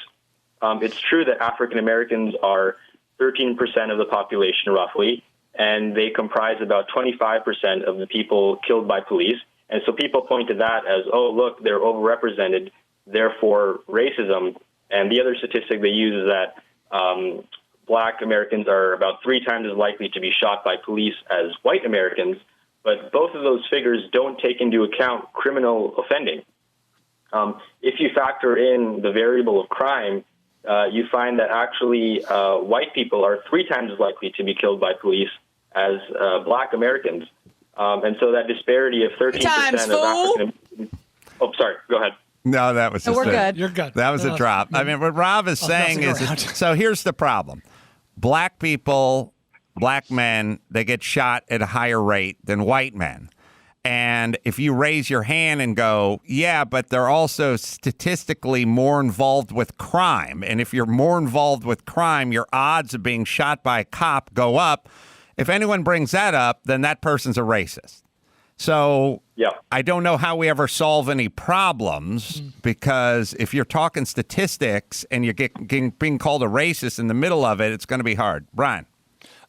it's true that African Americans are 13% of the population roughly, and they comprise about 25% of the people killed by police. And so people point to that as, oh, look, they're overrepresented, therefore racism. And the other statistic they use is that Black Americans are about 3 times as likely to be shot by police as white Americans. But both of those figures don't take into account criminal offending. If you factor in the variable of crime, you find that actually white people are 3 times as likely to be killed by police as Black Americans. And so that disparity of 13% of African... Oh, sorry. Go ahead. No, that was just we're good. You're good. That was a drop. I mean, what Rob is saying is, so here's the problem. Black people, black men, they get shot at a higher rate than white men. And if you raise your hand and go, yeah, but they're also statistically more involved with crime. And if you're more involved with crime, your odds of being shot by a cop go up. If anyone brings that up, then that person's a racist. So yeah. I don't know how we ever solve any problems because if you're talking statistics and you're being called a racist in the middle of it, it's going to be hard. Brian.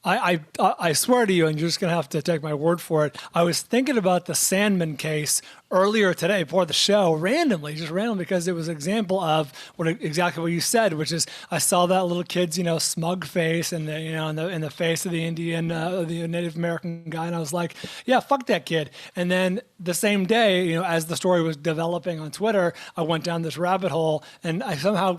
I swear to you, and you're just going to have to take my word for it. I was thinking about the Sandman case earlier today before the show, randomly, because it was an example of exactly what you said, which is I saw that little kid's, smug face and in the face of the Indian, the Native American guy, and I was like, yeah, fuck that kid. And then the same day, as the story was developing on Twitter, I went down this rabbit hole and I somehow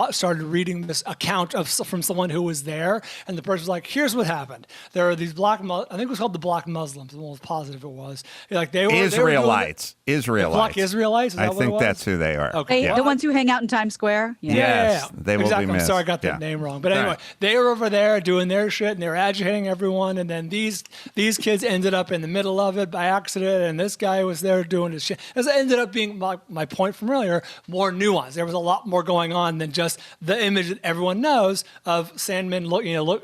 started reading this account from someone who was there, and the person was like, here's what happened. There are these I think it was called the Black Muslims. I'm almost positive it was. Like they were Israelites. Israelites. Black Israelites? Is that I what think it was? That's who they are. Okay. The ones who hang out in Times Square? Yeah. Yes, they will exactly. be missed. I'm sorry I got the name wrong. But anyway, they were over there doing their shit and they were agitating everyone. And then these kids ended up in the middle of it by accident. And this guy was there doing his shit. It ended up being, my point from earlier, more nuanced. There was a lot more going on than just the image that everyone knows of Sandman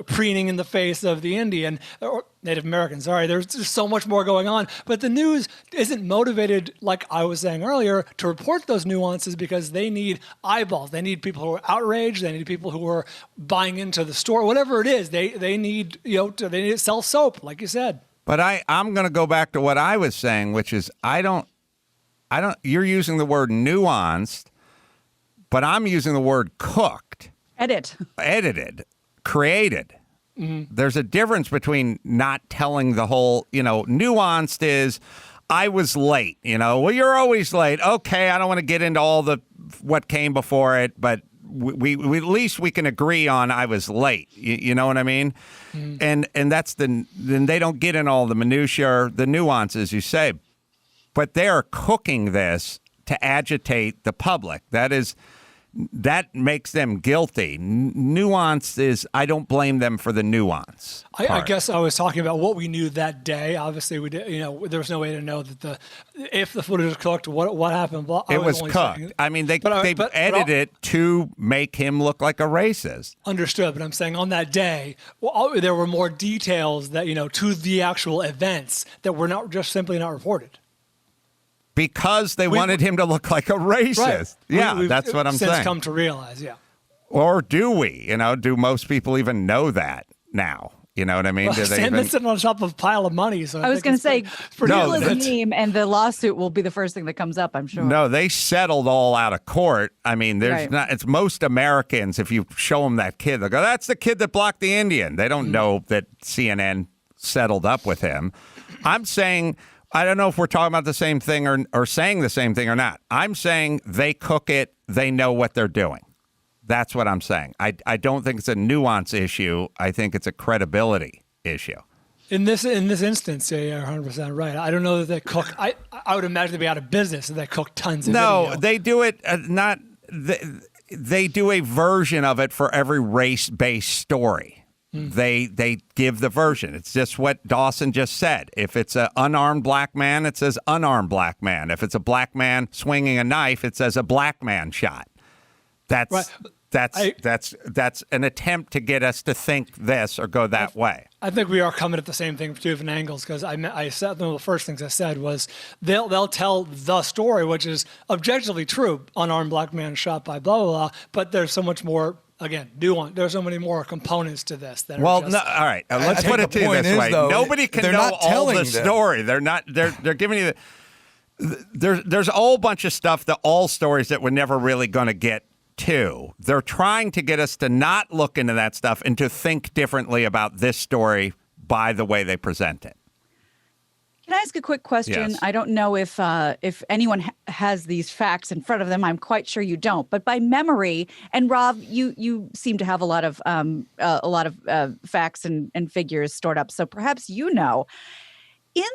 preening in the face of the Indian or Native American. Sorry, there's just so much more going on. But the news isn't motivated, like I was saying earlier, to report those nuances because they need eyeballs. They need people who are outraged. They need people who are buying into the story. Whatever it is, they need they need to sell soap, like you said. But I'm going to go back to what I was saying, which is I don't. You're using the word nuanced, but I'm using the word cooked, edited, created. Mm-hmm. There's a difference between not telling the whole, nuanced is I was late, well, you're always late. Okay. I don't want to get into all what came before it, but we at least we can agree on I was late. You know what I mean? Mm-hmm. And that's then they don't get in all the minutiae or the nuances you say, but they're cooking this to agitate the public. That makes them guilty. Nuance is, I don't blame them for the nuance. I guess I was talking about what we knew that day. Obviously, we did, there was no way to know that if the footage was cooked, what happened. Well, it was cooked. I mean, they edited it to make him look like a racist. Understood, but I'm saying on that day, there were more details that, to the actual events that were simply not reported. Because they wanted him to look like a racist. Right. That's what I'm saying. Since come to realize, Or do we? Do most people even know that now? You know what I mean? Well, Sandman's sitting on top of a pile of money. So I was going to say, Gorilla's meme and the lawsuit will be the first thing that comes up, I'm sure. No, they settled all out of court. I mean, it's most Americans, if you show them that kid, they'll go, that's the kid that blocked the Indian. They don't know that CNN settled up with him. I'm saying, I don't know if we're talking about the same thing or saying the same thing or not. I'm saying they cook it. They know what they're doing. That's what I'm saying. I don't think it's a nuance issue. I think it's a credibility issue. In this instance, you're 100% right. I don't know that they cook. I would imagine they'd be out of business if they cook tons of video. They do it they do a version of it for every race-based story. They give the version. It's just what Dawson just said. If it's an unarmed black man, it says unarmed black man. If it's a black man swinging a knife, it says a black man shot. That's an attempt to get us to think this or go that way. I think we are coming at the same thing from two different angles because I said one of the first things I said was they'll tell the story, which is objectively true. Unarmed black man shot by blah blah blah. But there's so much more. Again, nuance. There's so many more components to this. All right. Let's put it to you this way: nobody can know all the story. They're not. They're giving you there's a whole bunch of stuff. All stories that we're never really going to get to. They're trying to get us to not look into that stuff and to think differently about this story by the way they present it. Can I ask a quick question? Yes. I don't know if anyone has these facts in front of them. I'm quite sure you don't. But by memory, and Rob, you seem to have a lot of facts and figures stored up. So perhaps in the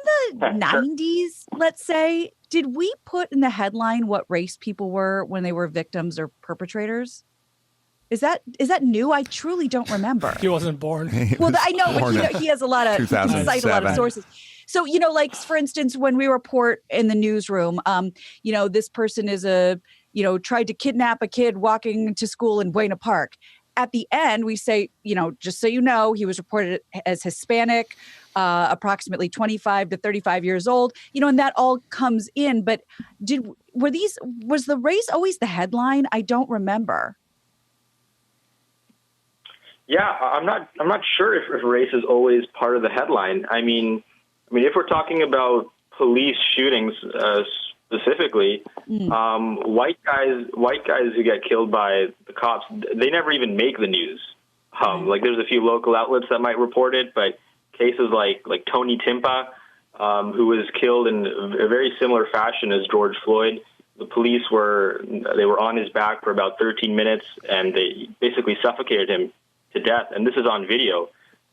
90s, let's say, did we put in the headline what race people were when they were victims or perpetrators? Is that new? I truly don't remember. He wasn't born. Well, I know, but he has a lot of he cites a lot of sources. So, like, for instance, when we report in the newsroom, this person is tried to kidnap a kid walking to school in Buena Park. at the end, we say, just so you know, he was reported as Hispanic, approximately 25 to 35 years old, and that all comes in. But was the race always the headline? I don't remember. Yeah, I'm not sure if race is always part of the headline. I mean, if we're talking about police shootings specifically, white guys who get killed by the cops, they never even make the news. Like there's a few local outlets that might report it, but cases like Tony Timpa, who was killed in a very similar fashion as George Floyd, the police were on his back for about 13 minutes, and they basically suffocated him to death. And this is on video.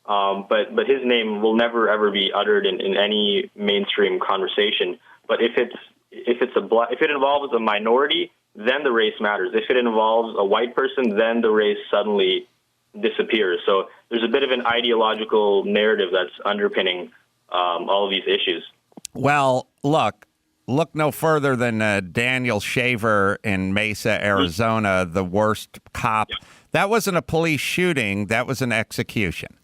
But his name will never ever be uttered in any mainstream conversation. But if it involves a minority, then the race matters. If it involves a white person, then the race suddenly disappears. So there's a bit of an ideological narrative that's underpinning all of these issues. Well, look no further than Daniel Shaver in Mesa, Arizona, the worst cop. Yeah. That wasn't a police shooting. That was an execution.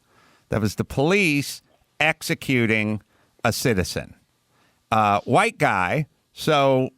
That was the police executing a citizen. White guy. So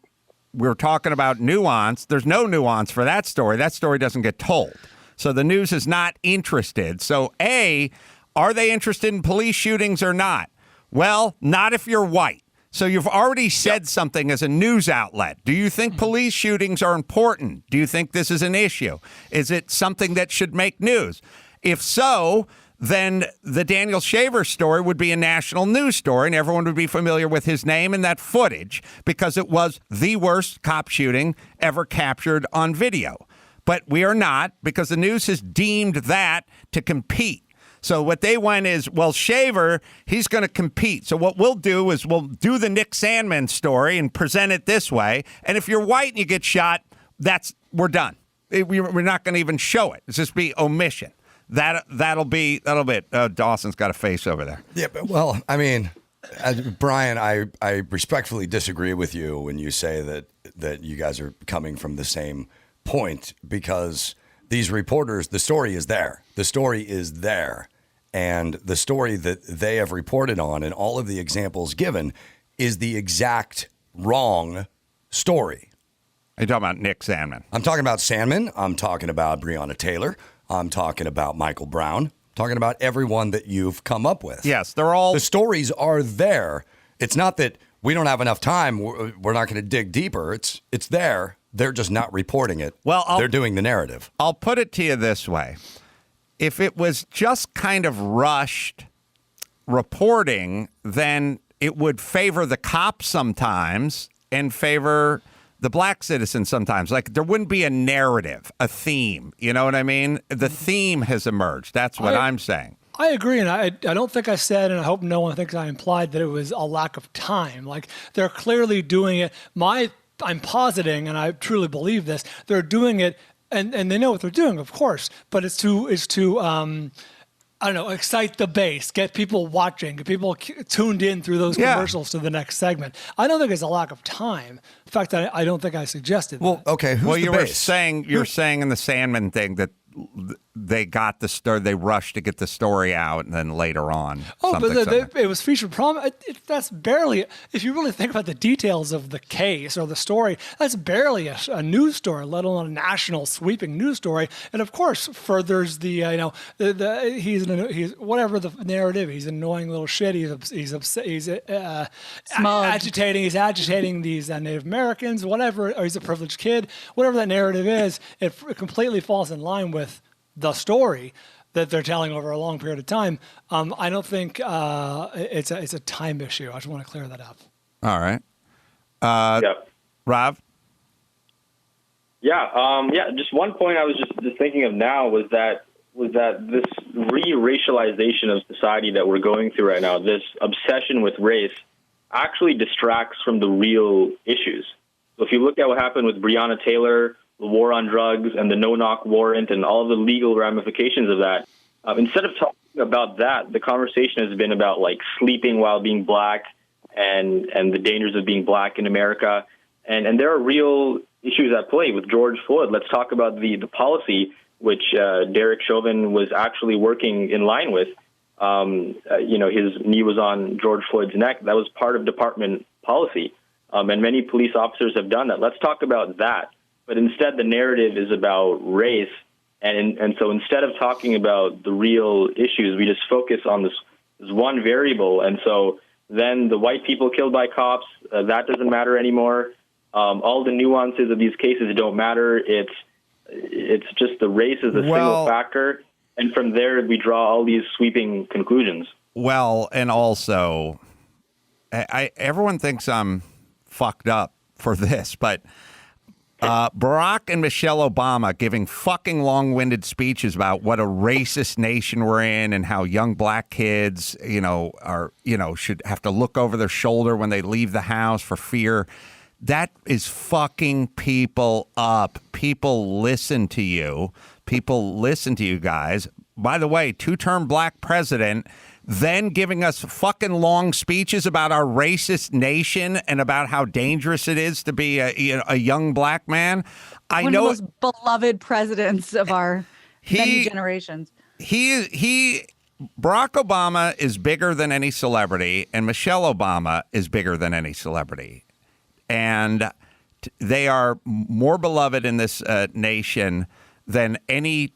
we're talking about nuance. There's no nuance for that story. That story doesn't get told. So the news is not interested. So are they interested in police shootings or not? Well, not if you're white. So you've already said something as a news outlet. Do you think police shootings are important? Do you think this is an issue? Is it something that should make news? If so, then the Daniel Shaver story would be a national news story, and everyone would be familiar with his name and that footage because it was the worst cop shooting ever captured on video. But we are not, because the news has deemed that to compete. So what they went is, well, Shaver, he's going to compete. So what we'll do is we'll do the Nick Sandmann story and present it this way. And if you're white and you get shot, we're done. We're not going to even show it. It's just be omission. That'll be it. Dawson's got a face over there. Yeah, but, well, I mean, Brian, I respectfully disagree with you when you say that you guys are coming from the same point, because these reporters, the story is there. The story is there. And the story that they have reported on and all of the examples given is the exact wrong story. Are you talking about Nick Sandmann? I'm talking about Sandmann. I'm talking about Breonna Taylor. I'm talking about Michael Brown. I'm talking about everyone that you've come up with. Yes, they're all... The stories are there. It's not that we don't have enough time. We're not going to dig deeper. It's there. They're just not reporting it. Well, they're doing the narrative. I'll put it to you this way. If it was just kind of rushed reporting, then it would favor the cops sometimes and favor the black citizen sometimes. Like, there wouldn't be a narrative, a theme. You know what I mean? The theme has emerged. That's what I'm saying. I agree, and I don't think I said, and I hope no one thinks I implied, that it was a lack of time. Like, they're clearly doing it. I'm positing, and I truly believe this, they're doing it, and they know what they're doing, of course, but it's to I don't know, excite the base, get people watching, get people tuned in through those commercials to the next segment. I don't think it's a lack of time. In fact, I don't think I suggested that. Okay, who's the base? You're saying in the Sandmann thing that they got the story, they rushed to get the story out, and then later on. It was featured prominent. That's barely, if you really think about the details of the case or the story, that's barely a news story, let alone a national sweeping news story. And of course, furthers the he's whatever the narrative. He's an annoying little shit. He's upset. He's agitating. He's agitating these Native Americans. Whatever. Or he's a privileged kid. Whatever that narrative is, it completely falls in line with the story that they're telling over a long period of time. I don't think it's a time issue. I just want to clear that up. All right. Rav? Just one point I was just thinking of now was that this re-racialization of society that we're going through right now, this obsession with race, actually distracts from the real issues. So if you look at what happened with Breonna Taylor, the war on drugs, and the no-knock warrant, and all the legal ramifications of that, instead of talking about that, the conversation has been about like sleeping while being black and the dangers of being black in America. And there are real issues at play with George Floyd. Let's talk about the policy. which Derek Chauvin was actually working in line with. His knee was on George Floyd's neck. That was part of department policy. And many police officers have done that. Let's talk about that. But instead, the narrative is about race. And so instead of talking about the real issues, we just focus on this one variable. And so then the white people killed by cops, that doesn't matter anymore. All the nuances of these cases don't matter. It's just the race is a single factor. And from there, we draw all these sweeping conclusions. Well, and also, everyone thinks I'm fucked up for this, but Barack and Michelle Obama giving fucking long-winded speeches about what a racist nation we're in and how young black kids, should have to look over their shoulder when they leave the house for fear. That is fucking people up. People listen to you. People listen to you guys. By the way, two-term black president, then giving us fucking long speeches about our racist nation and about how dangerous it is to be a young black man. One of the most beloved presidents of our many generations. Barack Obama is bigger than any celebrity, and Michelle Obama is bigger than any celebrity. And they are more beloved in this nation than any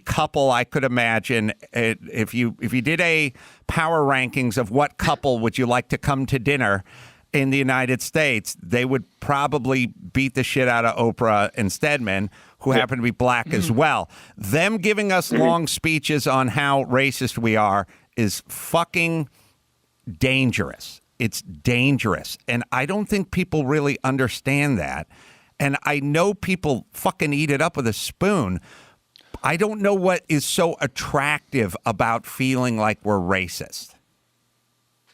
couple I could imagine. If you did a power rankings of what couple would you like to come to dinner in the United States, they would probably beat the shit out of Oprah and Stedman, who happen to be black as well. Them giving us long speeches on how racist we are is fucking dangerous. It's dangerous. And I don't think people really understand that. And I know people fucking eat it up with a spoon. I don't know what is so attractive about feeling like we're racist.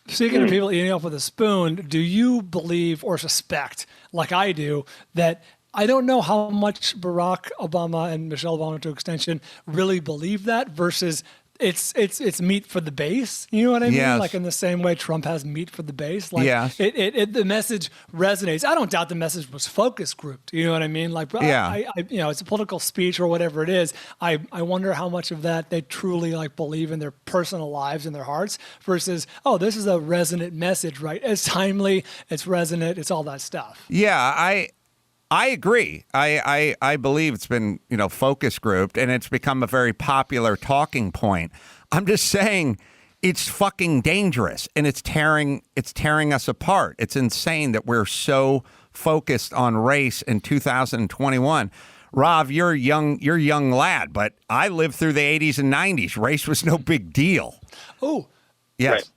Speaking of people eating up with a spoon, do you believe or suspect, like I do, that I don't know how much Barack Obama and Michelle Obama, to extension, really believe that versus it's meat for the base. You know what I mean? Yes. Like in the same way Trump has meat for the base. Like yes. The message resonates. I don't doubt the message was focus grouped. You know what I mean? Like, yeah. It's a political speech or whatever it is. I wonder how much of that they truly like believe in their personal lives and their hearts versus, oh, this is a resonant message, right? It's timely, it's resonant, it's all that stuff. Yeah, I agree. I believe it's been, focus grouped and it's become a very popular talking point. I'm just saying it's fucking dangerous and it's tearing us apart. It's insane that we're so focused on race in 2021. Rav, you're a young lad, but I lived through the 80s and 90s. Race was no big deal. Oh, yes. Right.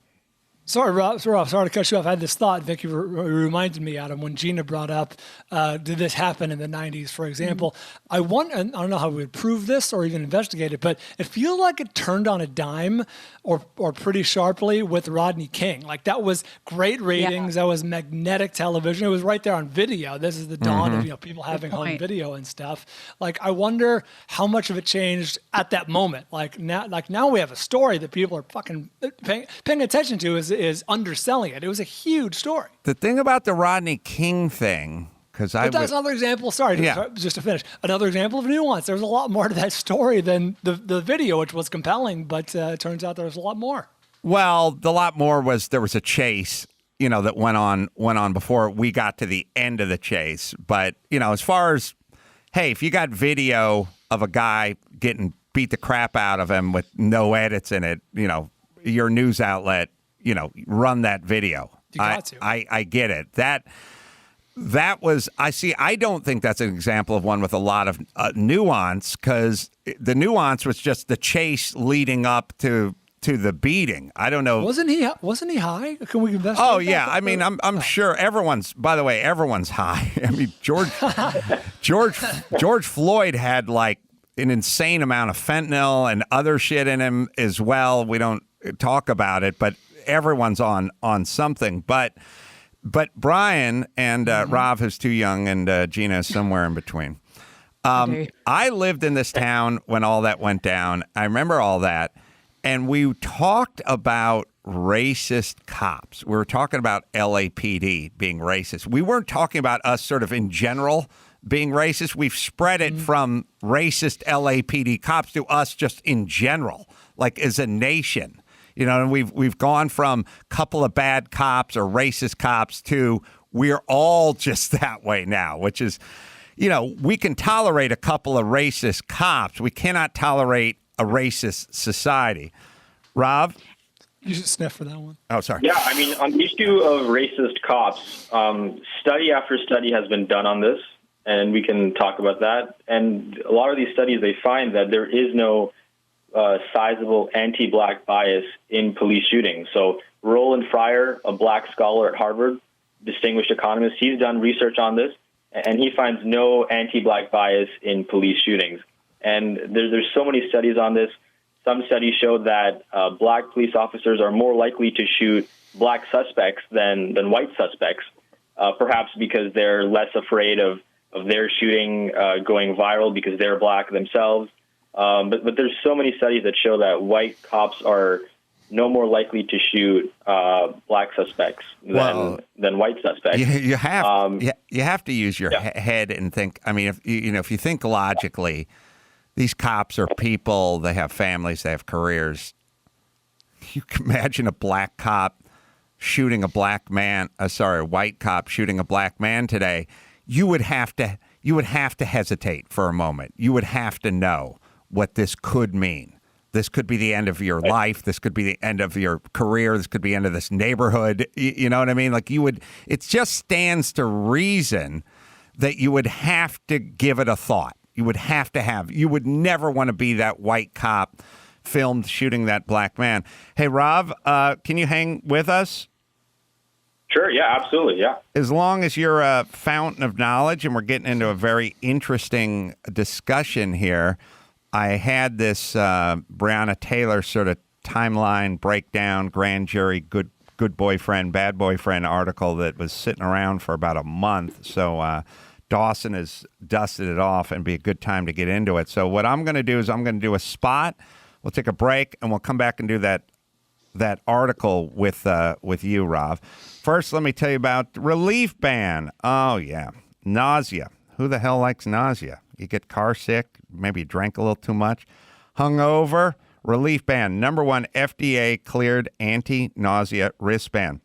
Sorry, Rob, sorry to cut you off. I had this thought. Thank you for reminding me, Adam, when Gina brought up, did this happen in the 90s, for example? I don't know how we would prove this or even investigate it, but it feels like it turned on a dime or pretty sharply with Rodney King. Like that was great ratings. Yeah. That was magnetic television. It was right there on video. This is the dawn of people having home video and stuff. Like I wonder how much of it changed at that moment. Like now we have a story that people are fucking paying attention to is underselling it. It was a huge story. The thing about the Rodney King thing, because that's another example. Sorry, just to finish. Another example of nuance. There's a lot more to that story than the video, which was compelling, but it turns out there was a lot more. Well, the lot more was there was a chase, that went on before we got to the end of the chase. But, as far as, hey, if you got video of a guy getting beat the crap out of him with no edits in it, your news outlet, run that video. You got to. I get it. That was, I don't think that's an example of one with a lot of nuance, because the nuance was just the chase leading up to the beating. I don't know. Wasn't he high? Can we investigate? Oh yeah. I mean, I'm sure everyone's high. I mean, George Floyd had like an insane amount of fentanyl and other shit in him as well. We don't talk about it, but everyone's on something. But Brian and Rav, who's too young, and Gina is somewhere in between. I lived in this town when all that went down. I remember all that. And we talked about racist cops. We were talking about LAPD being racist. We weren't talking about us sort of in general being racist. We've spread it from racist LAPD cops to us just in general, like as a nation. You know, and we've gone from a couple of bad cops or racist cops to we're all just that way now, which is, you know, we can tolerate a couple of racist cops. We cannot tolerate a racist society. Rob? You should sniff for that one. Oh, sorry. Yeah, I mean, on the issue of racist cops, study after study has been done on this, and we can talk about that. And a lot of these studies, they find that there is no sizable anti-black bias in police shootings. So Roland Fryer, a black scholar at Harvard, distinguished economist, he's done research on this, and he finds no anti-black bias in police shootings. And there's so many studies on this. Some studies show that black police officers are more likely to shoot black suspects than white suspects, perhaps because they're less afraid of their shooting going viral because they're black themselves. But there's so many studies that show that white cops are no more likely to shoot black suspects than white suspects. You have to use your head and think. I mean, if you think logically, these cops are people. They have families. They have careers. You can imagine a black cop shooting a black man. A white cop shooting a black man today. You would have to hesitate for a moment. You would have to know what this could mean. This could be the end of your life. This could be the end of your career. This could be the end of this neighborhood. You know what I mean? Like it just stands to reason that you would have to give it a thought. You would never want to be that white cop filmed shooting that black man. Hey, Rav, can you hang with us? Sure, yeah, absolutely, yeah. As long as you're a fountain of knowledge, and we're getting into a very interesting discussion here, I had this Breonna Taylor sort of timeline breakdown, grand jury, good boyfriend, bad boyfriend article that was sitting around for about a month. So Dawson has dusted it off and be a good time to get into it. So what I'm going to do is I'm going to do a spot. We'll take a break, and we'll come back and do that article with you, Rav. First, let me tell you about Relief Band. Oh, yeah. Nausea. Who the hell likes nausea? You get car sick, maybe drank a little too much, hungover. Relief Band, #1 FDA cleared anti-nausea wristband.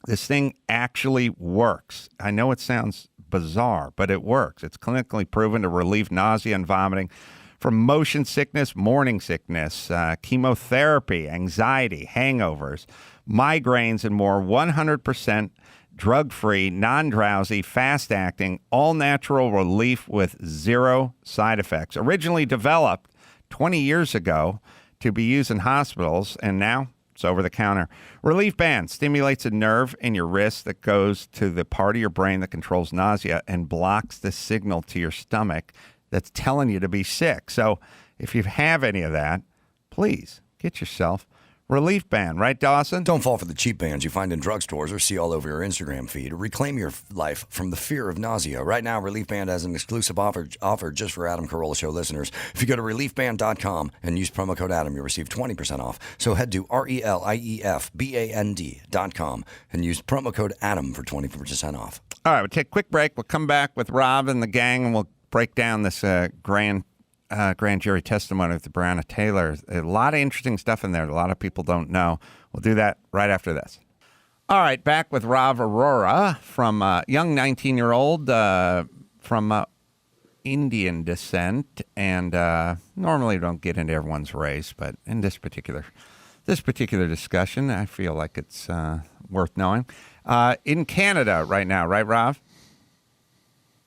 This thing actually works. I know it sounds bizarre, but it works. It's clinically proven to relieve nausea and vomiting from motion sickness, morning sickness, chemotherapy, anxiety, hangovers, migraines, and more. 100% drug-free, non-drowsy, fast-acting, all-natural relief with zero side effects. Originally developed 20 years ago to be used in hospitals, and now it's over-the-counter. Relief Band stimulates a nerve in your wrist that goes to the part of your brain that controls nausea and blocks the signal to your stomach that's telling you to be sick. So if you have any of that, please get yourself Relief Band, right, Dawson? Don't fall for the cheap bands you find in drugstores or see all over your Instagram feed. Reclaim your life from the fear of nausea. Right now, Relief Band has an exclusive offer just for Adam Carolla Show listeners. If you go to reliefband.com and use promo code Adam, you'll receive 20% off. So head to RELIEFBAND.com and use promo code Adam for 20% off. All right, we'll take a quick break. We'll come back with Rob and the gang, and we'll break down this grand jury testimony of the Breonna Taylor. A lot of interesting stuff in there. A lot of people don't know. We'll do that right after this. All right, back with Rav Arora, from young 19-year-old from Indian descent, and normally don't get into everyone's race, but in this particular discussion, I feel like it's worth knowing. In Canada right now, right, Rav?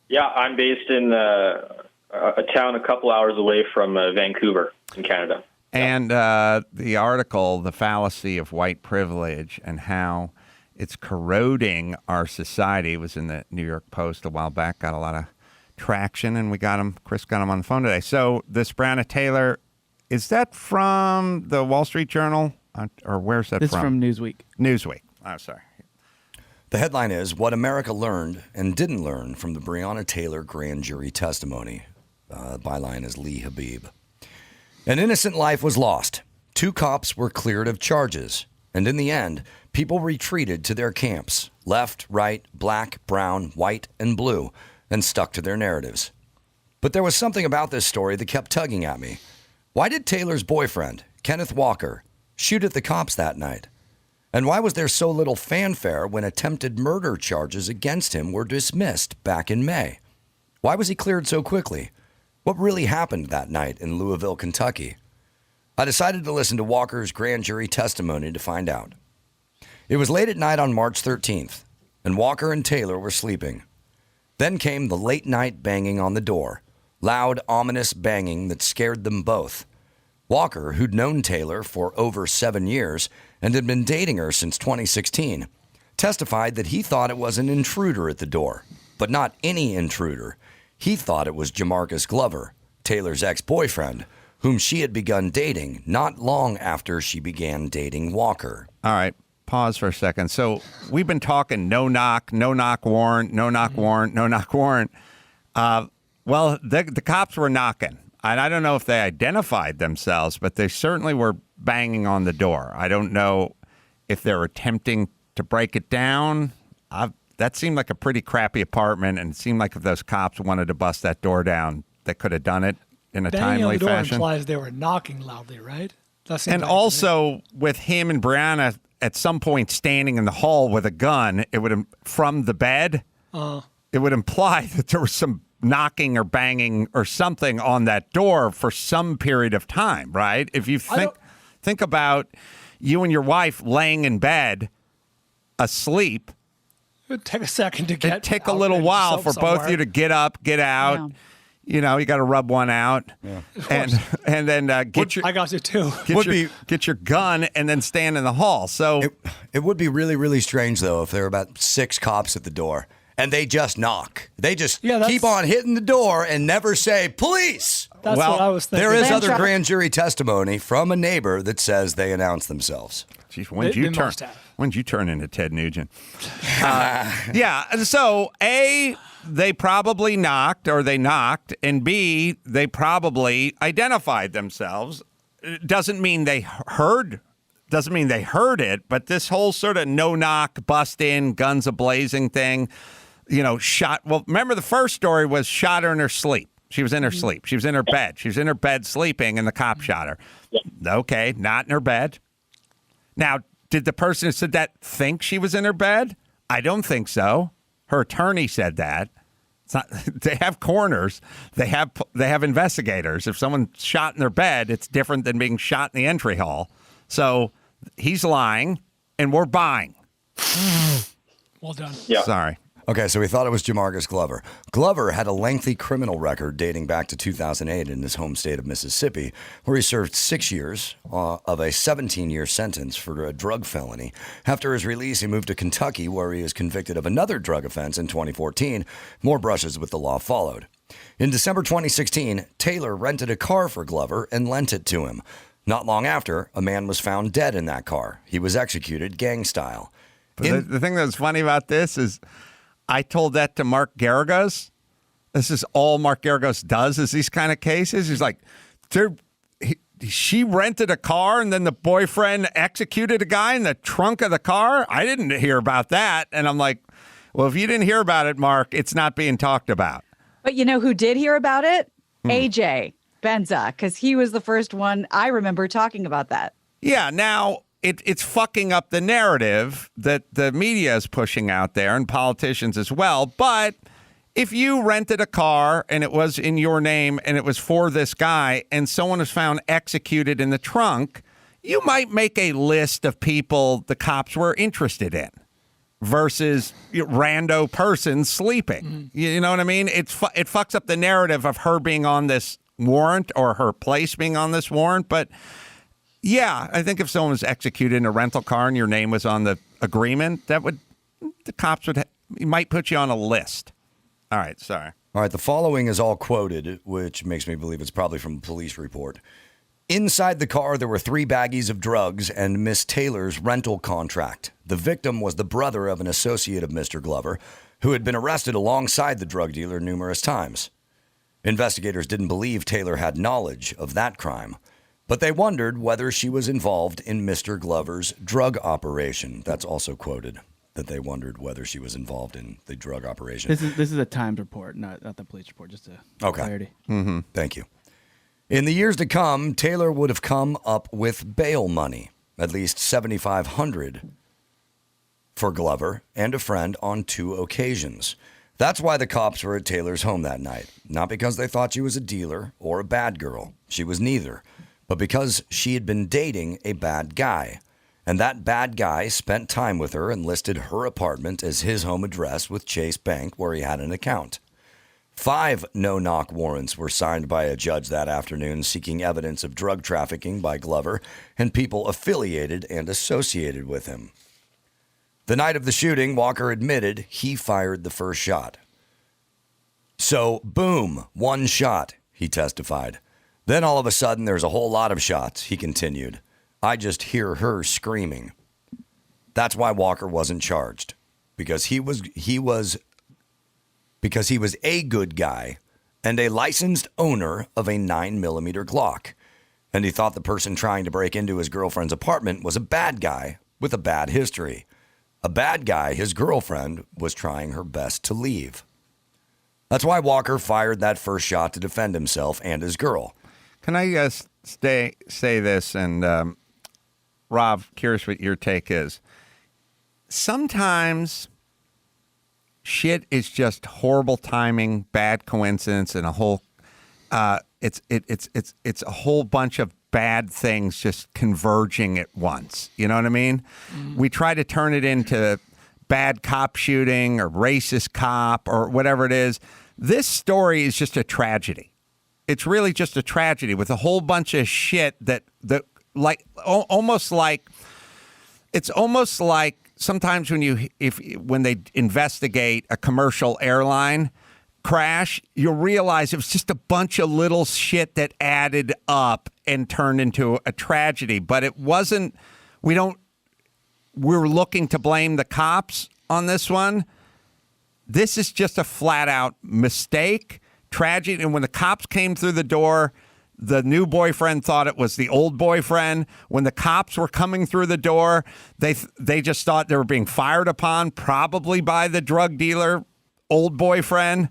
Yeah, I'm based in a town a couple hours away from Vancouver in Canada. And the article, The Fallacy of White Privilege and How It's Corroding Our Society, was in the New York Post a while back, got a lot of traction, and Chris got him on the phone today. So this Breonna Taylor, is that from the Wall Street Journal? Or where's that from? It's from Newsweek. Newsweek. Oh, sorry. The headline is, What America Learned and Didn't Learn from the Breonna Taylor Grand Jury Testimony. Byline is Lee Habib. An innocent life was lost. 2 cops were cleared of charges. And in the end, people retreated to their camps. Left, right, black, brown, white, and blue. and stuck to their narratives. But there was something about this story that kept tugging at me. Why did Taylor's boyfriend, Kenneth Walker, shoot at the cops that night? And why was there so little fanfare when attempted murder charges against him were dismissed back in May? Why was he cleared so quickly? What really happened that night in Louisville, Kentucky? I decided to listen to Walker's grand jury testimony to find out. It was late at night on March 13th, and Walker and Taylor were sleeping. Then came the late night banging on the door, loud, ominous banging that scared them both. Walker, who'd known Taylor for over 7 years and had been dating her since 2016, testified that he thought it was an intruder at the door, but not any intruder. He thought it was Jamarcus Glover, Taylor's ex-boyfriend, whom she had begun dating not long after she began dating Walker. All right, pause for a second. So we've been talking no knock warrant, no knock warrant, no knock warrant. Well, the cops were knocking. And I don't know if they identified themselves, but they certainly were banging on the door. I don't know if they're attempting to break it down. That seemed like a pretty crappy apartment, and it seemed like if those cops wanted to bust that door down, they could have done it in a Banging timely on the door fashion. implies they were knocking loudly, right? That seems And like also with him and Breonna at some point standing in the hall with a gun, it would from the bed. It would imply that there was some knocking or banging or something on that door for some period of time, right? If you think about you and your wife laying in bed asleep, it would take a second to get. it'd take a little while for both of you to get up, get out. Yeah. You know, you got to rub one out, and then get your. I got you too. Get your gun and then stand in the hall. So It would be really, really strange, though, if there were about 6 cops at the door and they just knock. They just keep on hitting the door and never say, police. That's what I was thinking. There is other grand jury testimony from a neighbor that says they announce themselves. Jeez, They must have. when'd you turn into Ted Nugent? Yeah, so A, they probably knocked, and B, they probably identified themselves. It doesn't mean they heard it, but this whole sort of no-knock, bust-in, guns a-blazing thing, shot. Well, remember the first story was shot her in her sleep. She was in her sleep. She was in her bed. She was in her bed sleeping, and the cop shot her. Okay, not in her bed. Now, did the person who said that think she was in her bed? I don't think so. Her attorney said that. It's not, they have coroners. They have investigators. If someone's shot in their bed, it's different than being shot in the entry hall. So he's lying, and we're buying. Well done. Yeah. Sorry. Okay, so we thought it was Jamarcus Glover. Glover had a lengthy criminal record dating back to 2008 in his home state of Mississippi, where he served 6 years of a 17-year sentence for a drug felony. After his release, he moved to Kentucky, where he was convicted of another drug offense in 2014. More brushes with the law followed. In December 2016, Taylor rented a car for Glover and lent it to him. Not long after, a man was found dead in that car. He was executed gang style. But the thing that's funny about this is I told that to Mark Garagos. This is all Mark Garagos does is these kind of cases. He's like, she rented a car and then the boyfriend executed a guy in the trunk of the car? I didn't hear about that. And I'm like, well, if you didn't hear about it, Mark, it's not being talked about. But you know who did hear about it? AJ Benza, because he was the first one I remember talking about that. Yeah, now it's fucking up the narrative that the media is pushing out there and politicians as well. But if you rented a car and it was in your name and it was for this guy and someone was found executed in the trunk, you might make a list of people the cops were interested in versus rando person sleeping. You know what I mean? It fucks up the narrative of her being on this warrant or her place being on this warrant. But yeah, I think if someone was executed in a rental car and your name was on the agreement, the cops might put you on a list. All right, sorry. All right, the following is all quoted, which makes me believe it's probably from a police report. Inside the car, there were 3 baggies of drugs and Miss Taylor's rental contract. The victim was the brother of an associate of Mr. Glover, who had been arrested alongside the drug dealer numerous times. Investigators didn't believe Taylor had knowledge of that crime, but they wondered whether she was involved in Mr. Glover's drug operation. That's also quoted. that they wondered whether she was involved in the drug operation. This is a Times report, not the police report, just a clarity. Mm-hmm. Thank you. In the years to come, Taylor would have come up with bail money, at least $7,500 for Glover and a friend on 2 occasions. That's why the cops were at Taylor's home that night. Not because they thought she was a dealer or a bad girl. She was neither. But because she had been dating a bad guy. And that bad guy spent time with her and listed her apartment as his home address with Chase Bank, where he had an account. 5 no-knock warrants were signed by a judge that afternoon seeking evidence of drug trafficking by Glover and people affiliated and associated with him. The night of the shooting, Walker admitted he fired the first shot. So, boom, 1 shot, he testified. Then all of a sudden, there's a whole lot of shots, he continued. I just hear her screaming. That's why Walker wasn't charged, because he was a good guy and a licensed owner of a 9mm Glock. And he thought the person trying to break into his girlfriend's apartment was a bad guy with a bad history. A bad guy his girlfriend was trying her best to leave. That's why Walker fired that first shot to defend himself and his girl. Can I say this? And Rob, curious what your take is. Sometimes shit is just horrible timing, bad coincidence, and a whole it's a whole bunch of bad things just converging at once. You know what I mean? Mm. We try to turn it into bad cop shooting or racist cop or whatever it is. This story is just a tragedy. It's really just a tragedy with a whole bunch of shit that almost like it's almost like sometimes when they investigate a commercial airline crash, you'll realize it was just a bunch of little shit that added up and turned into a tragedy. But it wasn't. We're looking to blame the cops on this one. This is just a flat out mistake, tragedy. And when the cops came through the door, the new boyfriend thought it was the old boyfriend. When the cops were coming through the door, they just thought they were being fired upon, probably by the drug dealer, old boyfriend.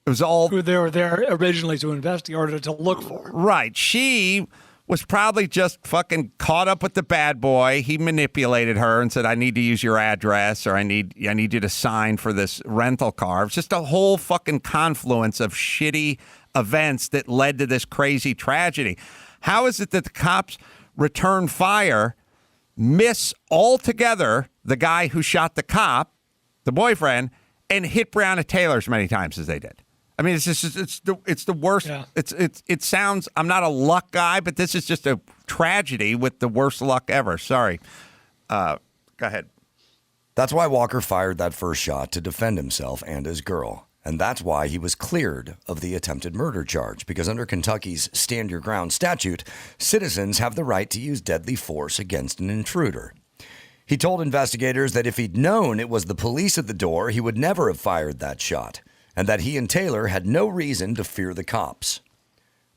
It was all who they were there originally to investigate or to look for. Right. She was probably just fucking caught up with the bad boy. He manipulated her and said, I need to use your address, or I need you to sign for this rental car. It's just a whole fucking confluence of shitty events that led to this crazy tragedy. How is it that the cops return fire, miss altogether the guy who shot the cop, the boyfriend, and hit Breonna Taylor as many times as they did? I mean, it's the worst. Yeah. It sounds, I'm not a luck guy, but this is just a tragedy with the worst luck ever. Sorry. Go ahead. That's why Walker fired that first shot to defend himself and his girl. And that's why he was cleared of the attempted murder charge, because under Kentucky's Stand Your Ground statute, citizens have the right to use deadly force against an intruder. He told investigators that if he'd known it was the police at the door, he would never have fired that shot, and that he and Taylor had no reason to fear the cops.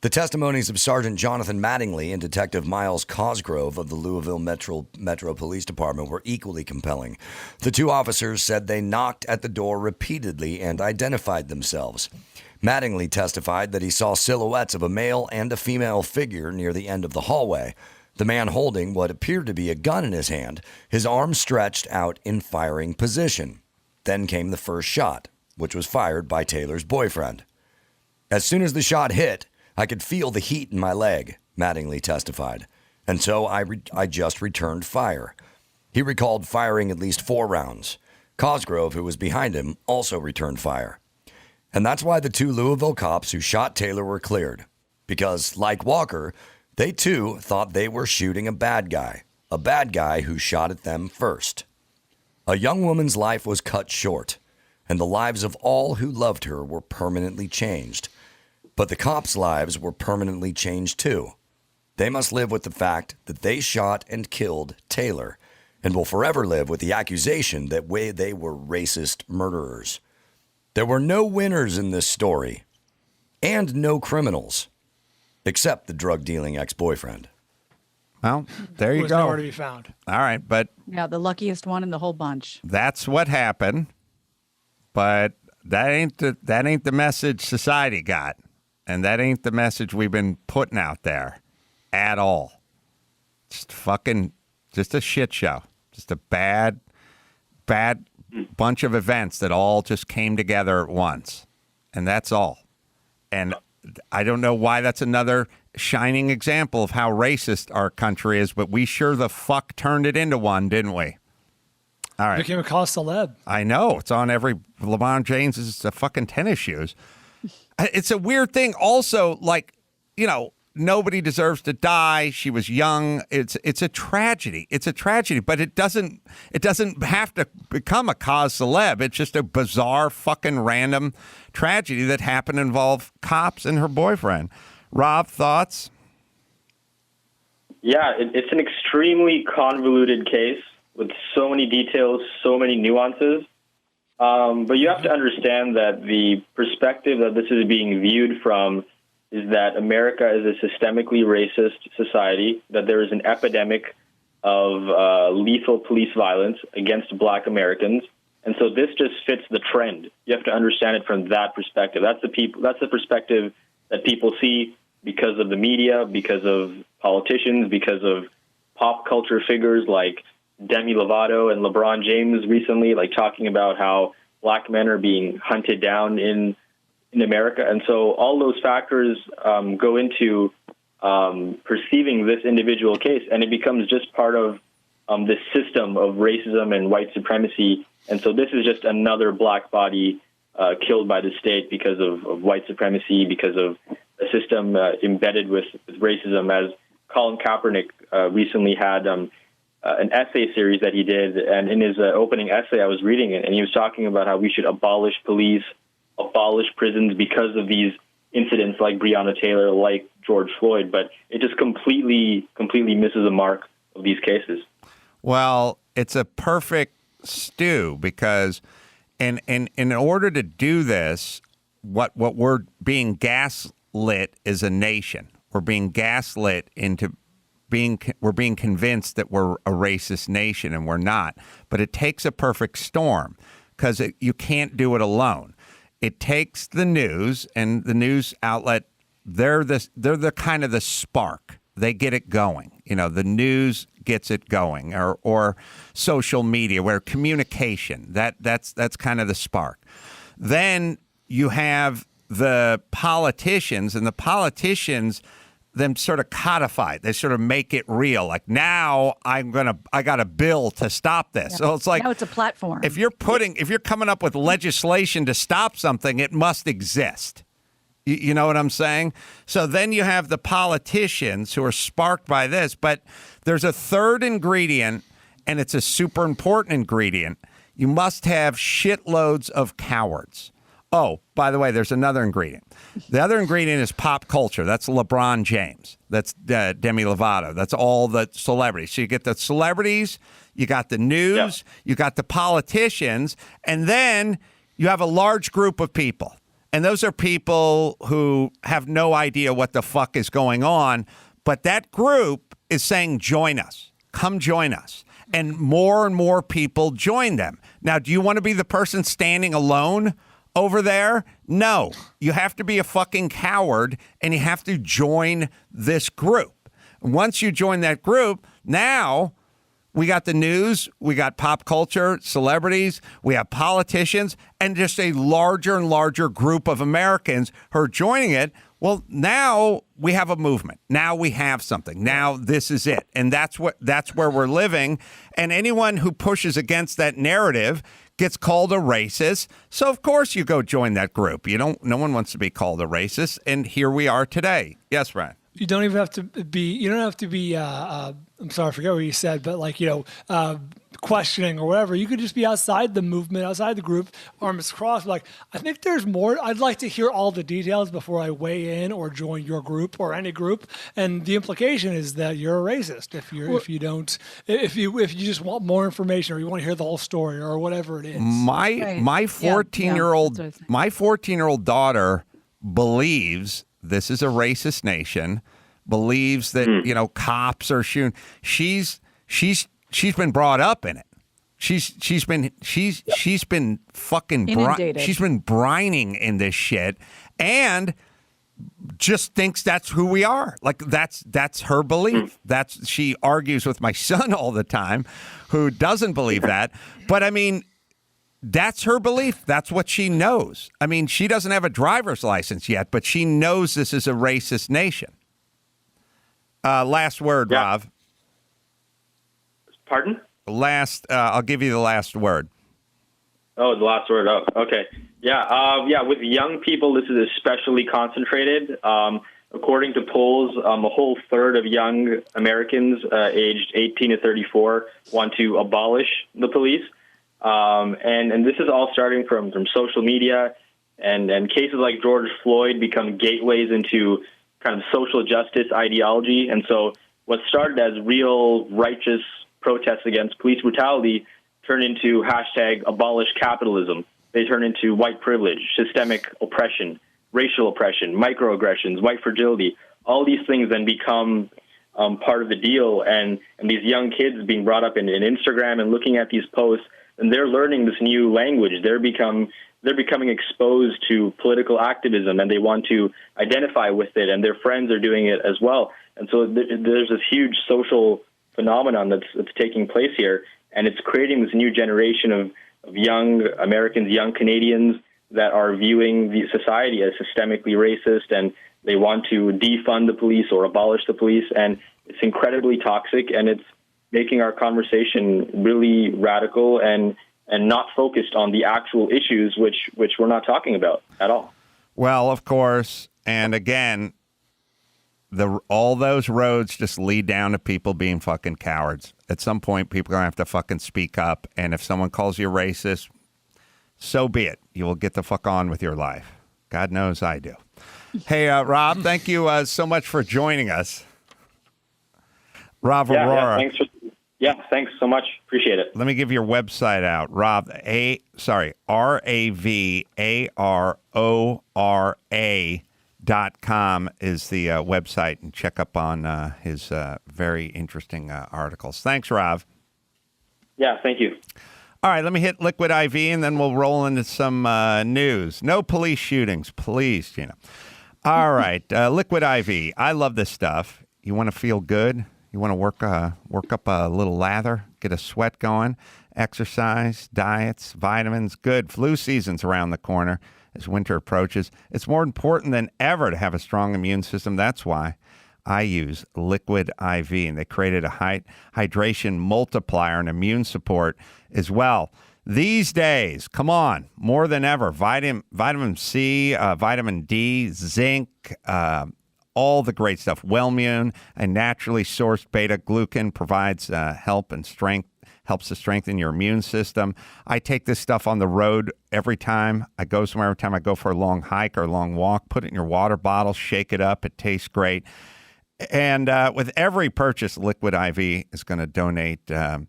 The testimonies of Sergeant Jonathan Mattingly and Detective Miles Cosgrove of the Louisville Metro Police Department were equally compelling. The 2 officers said they knocked at the door repeatedly and identified themselves. Mattingly testified that he saw silhouettes of a male and a female figure near the end of the hallway, the man holding what appeared to be a gun in his hand, his arm stretched out in firing position. Then came the first shot, which was fired by Taylor's boyfriend. As soon as the shot hit, I could feel the heat in my leg, Mattingly testified, and so I just returned fire. He recalled firing at least 4 rounds. Cosgrove, who was behind him, also returned fire. And that's why the 2 Louisville cops who shot Taylor were cleared, because, like Walker, they too thought they were shooting a bad guy who shot at them first. A young woman's life was cut short, and the lives of all who loved her were permanently changed. But the cops' lives were permanently changed too. They must live with the fact that they shot and killed Taylor, and will forever live with the accusation that they were racist murderers. There were no winners in this story, and no criminals, except the drug-dealing ex-boyfriend. Well, there Who you was go. nowhere to be found. All right, but Yeah, the luckiest one in the whole bunch. that's what happened. But that ain't the message society got, and that ain't the message we've been putting out there at all. Just a shit show. Just a bad bunch of events that all just came together at once. And that's all. And I don't know why that's another shining example of how racist our country is, but we sure the fuck turned it into one, didn't we? All right. Became a cause celeb. I know. It's on every LeBron James' fucking tennis shoes. It's a weird thing. Also, like, you know, nobody deserves to die. She was young. It's a tragedy. It's a tragedy, but it doesn't have to become a cause celeb. It's just a bizarre fucking random tragedy that happened to involve cops and her boyfriend. Rob, thoughts? Yeah, it's an extremely convoluted case with so many details, so many nuances. But you have to understand that the perspective that this is being viewed from is that America is a systemically racist society, that there is an epidemic of lethal police violence against Black Americans. And so this just fits the trend. You have to understand it from that perspective. That's the perspective that people see because of the media, because of politicians, because of pop culture figures like Demi Lovato and LeBron James recently, like talking about how Black men are being hunted down in America. And so all those factors go into perceiving this individual case, and it becomes just part of this system of racism and white supremacy. And so this is just another Black body killed by the state because of white supremacy, because of a system embedded with racism. As Colin Kaepernick recently had an essay series that he did, and in his opening essay, I was reading it, and he was talking about how we should abolish police, abolish prisons because of these incidents like Breonna Taylor, like George Floyd, but it just completely misses the mark of these cases. Well, it's a perfect stew because in order to do this, what we're being gaslit as a nation. We're being gaslit into we're being convinced that we're a racist nation, and we're not. But it takes a perfect storm because you can't do it alone. It takes the news, and the news outlet, they're the kind of the spark. They get it going. You know, the news gets it going, or social media, where communication, that's kind of the spark. Then you have the politicians, and the politicians them sort of codify. They sort of make it real. Like, now I got a bill to stop this. Yeah. So it's like, now it's a platform. If you're coming up with legislation to stop something, it must exist. You know what I'm saying? So then you have the politicians who are sparked by this, but there's a third ingredient, and it's a super important ingredient. You must have shitloads of cowards. Oh, by the way, there's another ingredient. The other ingredient is pop culture. That's LeBron James. That's Demi Lovato. That's all the celebrities. So you get the celebrities, you got the news, you got the politicians, and then you have a large group of people. And those are people who have no idea what the fuck is going on. But that group is saying, join us. Come join us. And more people join them. Now, do you want to be the person standing alone over there? No. You have to be a fucking coward, and you have to join this group. Once you join that group, now we got the news, we got pop culture, celebrities, we have politicians, and just a larger and larger group of Americans who are joining it. Well, now we have a movement. Now we have something. Now this is it. And that's where we're living. And anyone who pushes against that narrative gets called a racist. So of course you go join that group. No one wants to be called a racist. And here we are today. Yes, Ryan. You don't even have to be, I'm sorry, I forget what you said, but questioning or whatever. You could just be outside the movement, outside the group, arms crossed. Like, I think there's more. I'd like to hear all the details before I weigh in or join your group or any group. And the implication is that you're a racist if you just want more information or you want to hear the whole story or whatever it is. My 14-year-old daughter believes this is a racist nation, believes that cops are shooting. She's been brought up in it. She's been fucking Inundated. she's been brining in this shit and just thinks that's who we are. Like that's her belief. She argues with my son all the time, who doesn't believe that. But I mean, that's her belief. That's what she knows. I mean, she doesn't have a driver's license yet, but she knows this is a racist nation. Last word, Rav. Pardon? I'll give you the last word. Oh, the last word. Oh, okay. Yeah. With young people, this is especially concentrated. According to polls, a whole third of young Americans aged 18 to 34 want to abolish the police. And this is all starting from social media, and cases like George Floyd become gateways into kind of social justice ideology. And so what started as real righteous protests against police brutality turn into hashtag abolish capitalism. They turn into white privilege, systemic oppression, racial oppression, microaggressions, white fragility. All these things then become part of the deal. And these young kids being brought up in Instagram and looking at these posts, and they're learning this new language. They're becoming exposed to political activism, and they want to identify with it, and their friends are doing it as well. And so there's this huge social phenomenon that's taking place here, and it's creating this new generation of young Americans, young Canadians that are viewing the society as systemically racist, and they want to defund the police or abolish the police. And it's incredibly toxic, and it's making our conversation really radical and not focused on the actual issues, which we're not talking about at all. Well, of course, and again, all those roads just lead down to people being fucking cowards. At some point, people are going to have to fucking speak up, and if someone calls you racist, so be it. You will get the fuck on with your life. God knows I do. Hey, Rob, thank you so much for joining us. Rav Arora. Thanks so much. Appreciate it. Let me give your website out. RAVARORA.com is the website, and check up on his very interesting articles. Thanks, Rav. Yeah, thank you. All right, let me hit Liquid IV, and then we'll roll into some news. No police shootings, please, Gina. All right, Liquid IV. I love this stuff. You want to feel good? You want to work up a little lather, get a sweat going, exercise, diets, vitamins, good. Flu season's around the corner as winter approaches. It's more important than ever to have a strong immune system. That's why I use Liquid IV, and they created a hydration multiplier and immune support as well. These days, come on, more than ever, vitamin C, vitamin D, zinc, all the great stuff. Wellmune, a naturally sourced beta-glucan, provides help and strength, helps to strengthen your immune system. I take this stuff on the road every time I go somewhere, every time I go for a long hike or a long walk. Put it in your water bottle, shake it up. It tastes great. And with every purchase, Liquid IV is going to donate a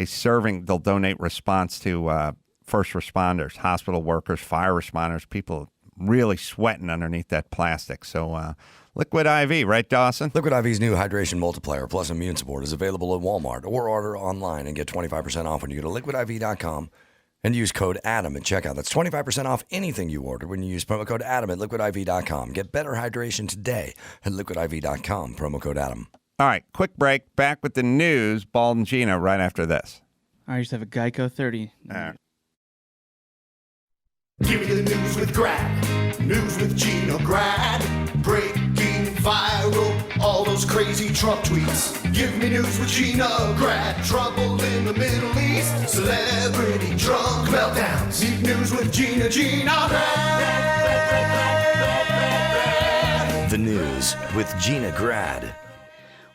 serving. They'll donate response to first responders, hospital workers, fire responders, people really sweating underneath that plastic. So Liquid IV, right, Dawson? Liquid IV's new hydration multiplier plus immune support is available at Walmart, or order online and get 25% off when you go to liquidiv.com and use code ADAM at checkout. That's 25% off anything you order when you use promo code ADAM at liquidiv.com. Get better hydration today at liquidiv.com, promo code ADAM. All right, quick break. Back with the news. Bald and Gina right after this. I just have a Geico 30. All right. Give me the news with Grad. News with Gina Grad. Breaking viral, all those crazy Trump tweets. Give me news with Gina Grad. Trouble in the Middle East. Celebrity drunk meltdowns. Need news with Gina Grad. The news with Gina Grad.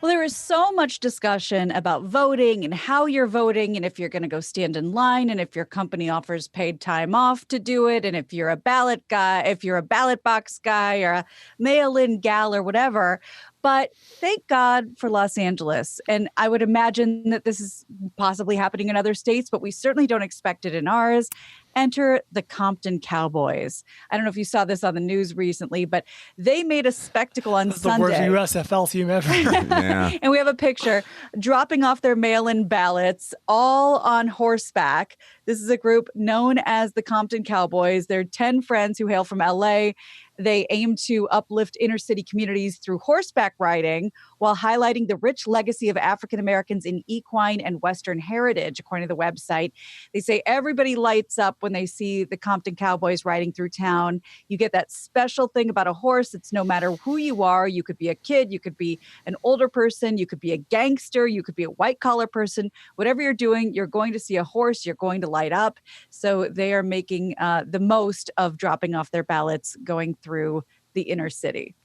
Well, there is so much discussion about voting and how you're voting, and if you're going to go stand in line, and if your company offers paid time off to do it, and if you're a ballot guy, if you're a ballot box guy or a mail-in gal or whatever. But thank God for Los Angeles. And I would imagine that this is possibly happening in other states, but we certainly don't expect it in ours. Enter the Compton Cowboys. I don't know if you saw this on the news recently, but they made a spectacle on That's Sunday. the worst USFL team ever. Yeah. And we have a picture dropping off their mail-in ballots all on horseback. This is a group known as the Compton Cowboys. They're 10 friends who hail from LA. They aim to uplift inner city communities through horseback riding while highlighting the rich legacy of African Americans in equine and Western heritage, according to the website. They say everybody lights up when they see the Compton Cowboys riding through town. You get that special thing about a horse. It's no matter who you are. You could be a kid. You could be an older person. You could be a gangster. You could be a white collar person. Whatever you're doing, you're going to see a horse. You're going to light up. So they are making the most of dropping off their ballots going through the inner city.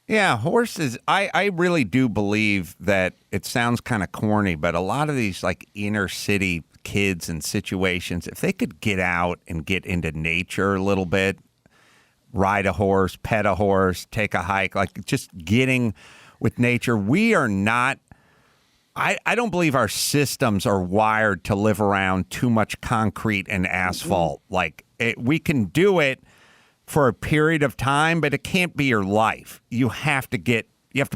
Yeah, horses. I really do believe that it sounds kind of corny, but a lot of these like inner city kids and situations, if they could get out and get into nature a little bit, ride a horse, pet a horse, take a hike, like just getting with nature. We are not, I don't believe our systems are wired to live around too much concrete and asphalt. Like we can do it for a period of time, but it can't be your life. You have to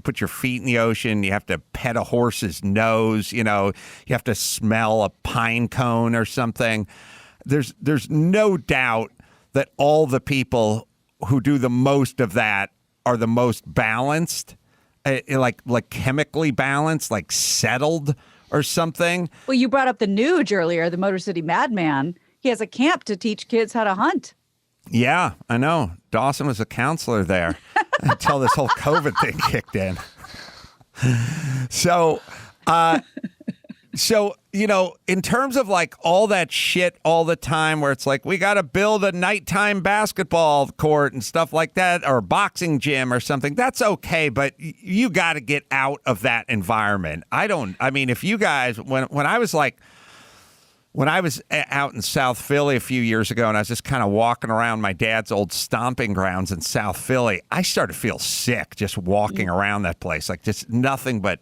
put your feet in the ocean. You have to pet a horse's nose. You have to smell a pine cone or something. There's no doubt that all the people who do the most of that are the most balanced, like chemically balanced, like settled or something. Well, you brought up the Nuge earlier, the Motor City Madman. He has a camp to teach kids how to hunt. Yeah, I know. Dawson was a counselor there until this whole COVID thing kicked in. So, in terms of like all that shit all the time where it's like, we got to build a nighttime basketball court and stuff like that, or boxing gym or something, that's okay. But you got to get out of that environment. If you guys, when I was out in South Philly a few years ago and I was just kind of walking around my dad's old stomping grounds in South Philly, I started to feel sick just walking around that place. Like just nothing but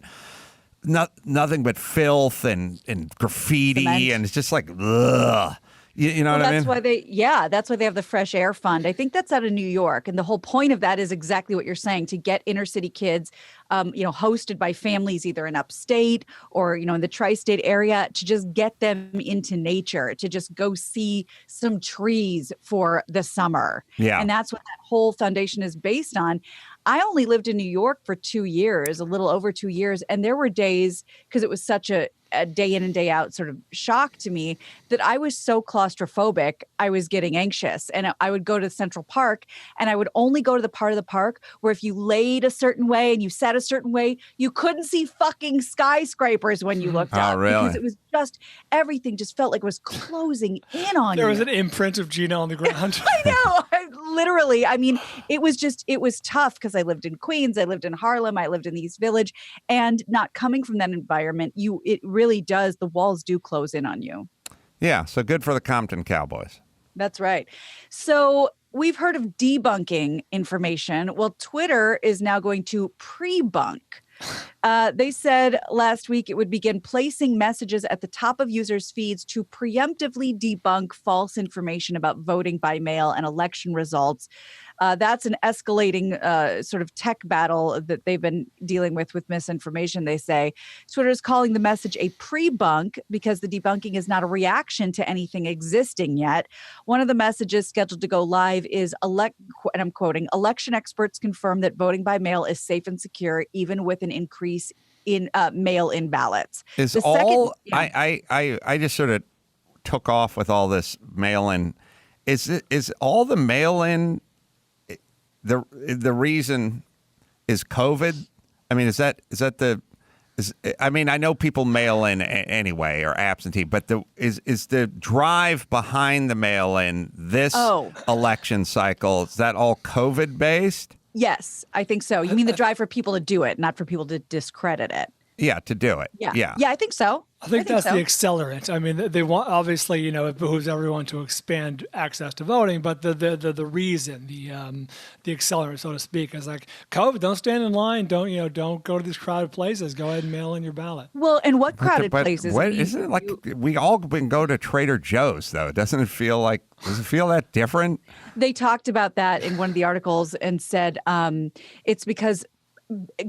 filth and graffiti. Cement. And it's just like, ugh. You know what I mean? That's why they have the Fresh Air Fund. I think that's out of New York. And the whole point of that is exactly what you're saying, to get inner city kids, hosted by families either in upstate or, in the tri-state area, to just get them into nature, to just go see some trees for the summer. Yeah. And that's what that whole foundation is based on. I only lived in New York for 2 years, a little over 2 years. And there were days, because it was such a day in and day out sort of shock to me, that I was so claustrophobic, I was getting anxious. And I would go to Central Park, and I would only go to the part of the park where if you laid a certain way and you sat a certain way, you couldn't see fucking skyscrapers when you looked up. Really? Because it was just, everything just felt like it was closing in on you. There was an imprint of Gina on the ground. I know. Literally. It was tough because I lived in Queens, I lived in Harlem, I lived in the East Village, and not coming from that environment, it really does, the walls do close in on you. Yeah, so good for the Compton Cowboys. That's right. So we've heard of debunking information. Well, Twitter is now going to pre-bunk. They said last week it would begin placing messages at the top of users' feeds to preemptively debunk false information about voting by mail and election results. That's an escalating sort of tech battle that they've been dealing with misinformation, they say. Twitter is calling the message a pre-bunk because the debunking is not a reaction to anything existing yet. One of the messages scheduled to go live is, and I'm quoting, "Election experts confirm that voting by mail is safe and secure, even with an increase in mail-in ballots." I just sort of took off with all this mail-in. Is all the mail-in the reason is COVID? I mean, I know people mail in anyway or absentee, but is the drive behind the mail in this election cycle, is that all COVID based? Yes, I think so. You mean the drive for people to do it, not for people to discredit it? Yeah, to do it. Yeah, I think so. I think that's so. the accelerant. I mean, they want, obviously, it behooves everyone to expand access to voting, but the reason, the accelerant, so to speak, is like COVID. Don't stand in line. Don't go to these crowded places. Go ahead and mail in your ballot. Well, and what crowded But places? isn't it like we all been go to Trader Joe's though? Does it feel that different? They talked about that in one of the articles and said it's because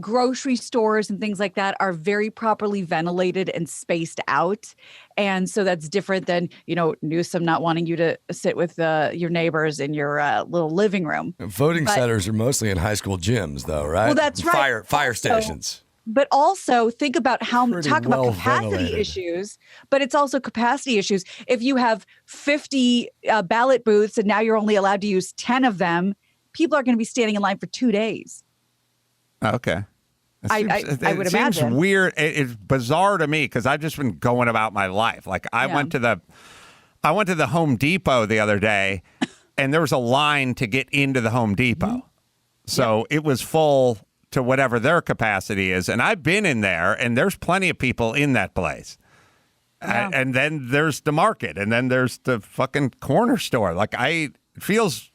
grocery stores and things like that are very properly ventilated and spaced out. And so that's different than, Newsom not wanting you to sit with your neighbors in your little living room. Voting centers are mostly in high school gyms, though, right? Well, that's right. Fire stations. But also think about talk about well capacity ventilated. issues, but it's also capacity issues. If you have 50 ballot booths and now you're only allowed to use 10 of them, people are going to be standing in line for 2 days. Okay. I would it imagine. Seems weird. It's bizarre to me because I've just been going about my life. Like I went to the Home Depot the other day, and there was a line to get into the Home Depot. Mm-hmm. So it was full to whatever their capacity is, and I've been in there, and there's plenty of people in that place. Yeah. And then there's the market, and then there's the fucking corner store. Like it feels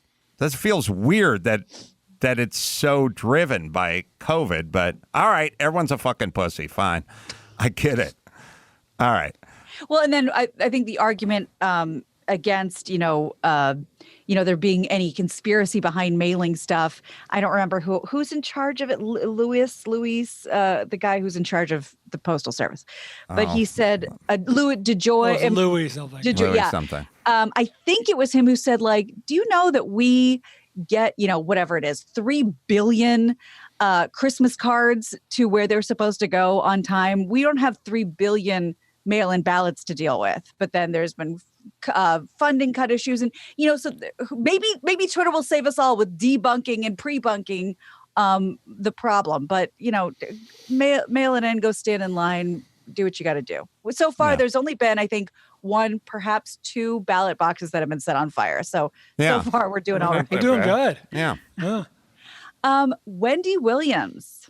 weird that it's so driven by COVID, but all right, everyone's a fucking pussy. Fine. I get it. All right. Well, and then I think the argument against, there being any conspiracy behind mailing stuff. I don't remember who's in charge of it. Luis, the guy who's in charge of the Postal Service. But he said, Louis DeJoy. Louis something. Yeah. Something. I think it was him who said, like, do you know that we get, whatever it is, 3 billion Christmas cards to where they're supposed to go on time. We don't have 3 billion mail-in ballots to deal with. But then there's been funding cut issues. And, so maybe Twitter will save us all with debunking and pre-bunking the problem. But, mail it in, go stand in line, do what you got to do. So far, there's only been, I think, 1, perhaps 2 ballot boxes that have been set on fire. So far we're doing all right. We're doing good. Yeah. Wendy Williams.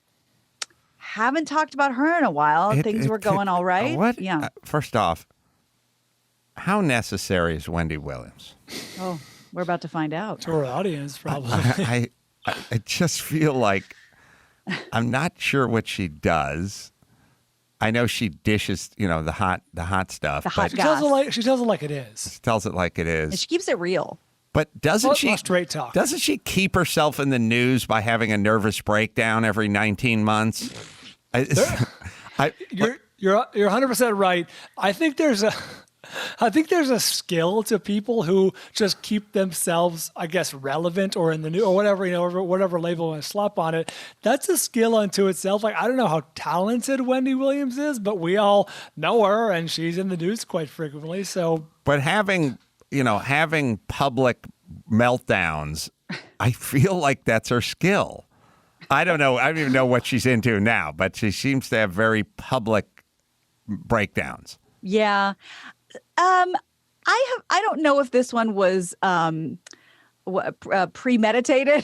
Haven't talked about her in a while. Things were going all right. What? Yeah. First off, how necessary is Wendy Williams? Oh, we're about to find out. To our audience, probably. I just feel like I'm not sure what she does. I know she dishes, the hot stuff. The hot She tells it like it is. She tells it like it And is. she keeps it real. But doesn't she? Straight talk. Doesn't she keep herself in the news by having a nervous breakdown every 19 months? You're 100% right. I think there's a skill to people who just keep themselves, I guess, relevant or in the news or whatever, whatever label and slap on it. That's a skill unto itself. Like, I don't know how talented Wendy Williams is, but we all know her and she's in the news quite frequently. So, but having public meltdowns, I feel like that's her skill. I don't know. I don't even know what she's into now, but she seems to have very public breakdowns. Yeah. I don't know if this one was premeditated,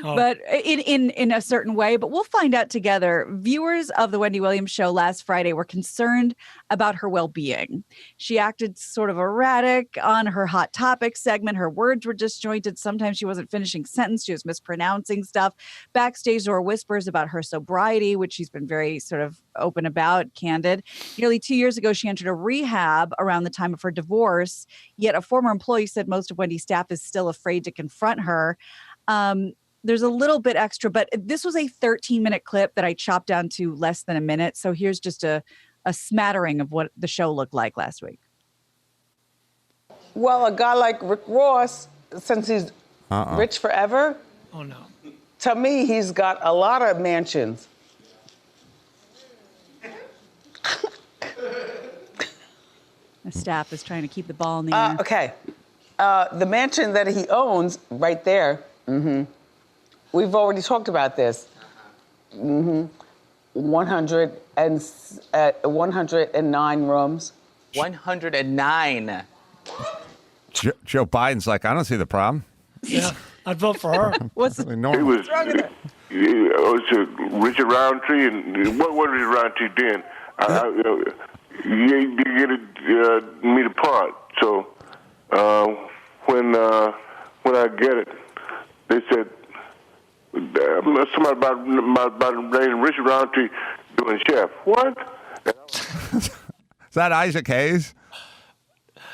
but in a certain way, but we'll find out together. Viewers of the Wendy Williams show last Friday were concerned about her well-being. She acted sort of erratic on her Hot Topics segment. Her words were disjointed. Sometimes she wasn't finishing sentences. She was mispronouncing stuff. Backstage, there were whispers about her sobriety, which she's been very sort of open about, candid. Nearly 2 years ago, she entered a rehab around the time of her divorce, yet a former employee said most of Wendy's staff is still afraid to confront her. There's a little bit extra, but this was a 13-minute clip that I chopped down to less than a minute. So here's just a smattering of what the show looked like last week. Well, a guy like Rick Ross, since he's rich forever, oh no. To me, he's got a lot of mansions. The staff is trying to keep the ball in the air. Okay. The mansion that he owns right there, we've already talked about this. 109 rooms. 109. Joe Biden's like, I don't see the problem. Yeah, I'd vote for her. What's normal. wrong with her? It's Richard Roundtree, and what was Richard Roundtree then? you get me the part. So when I get it, they said somebody about the name Richard Roundtree doing chef. What? Is that Isaac Hayes?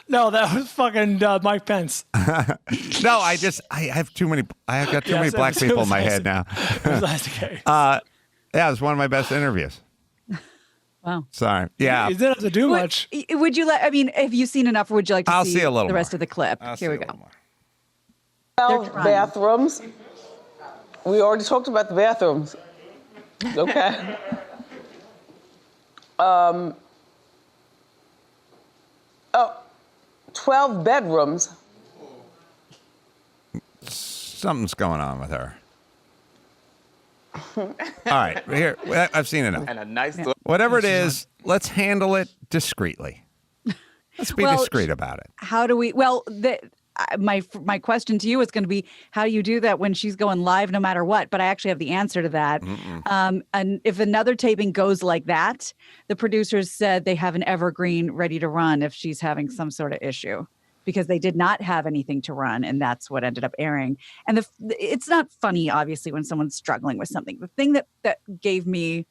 No, that was fucking Mike Pence. No, I have too many. I have got too many black people in my head now. It was Isaac Hayes. Yeah, it was one of my best interviews. Wow. Sorry. Yeah. You didn't have to do much. Would you like? I mean, have you seen enough? Or would you like to I'll see a little the rest more. of the clip? I'll Here we see a go. little more. 12 bathrooms. We already talked about the bathrooms. Okay. 12 bedrooms. Something's going on with her. All right, here. I've seen enough. And a nice Whatever it is, let's handle it discreetly. Let's be discreet about it. How do we? Well, my question to you is going to be, how do you do that when she's going live no matter what? But I actually have the answer to that. And if another taping goes like that, the producers said they have an evergreen ready to run if she's having some sort of issue, because they did not have anything to run, and that's what ended up airing. And it's not funny, obviously, when someone's struggling with something. The thing that gave me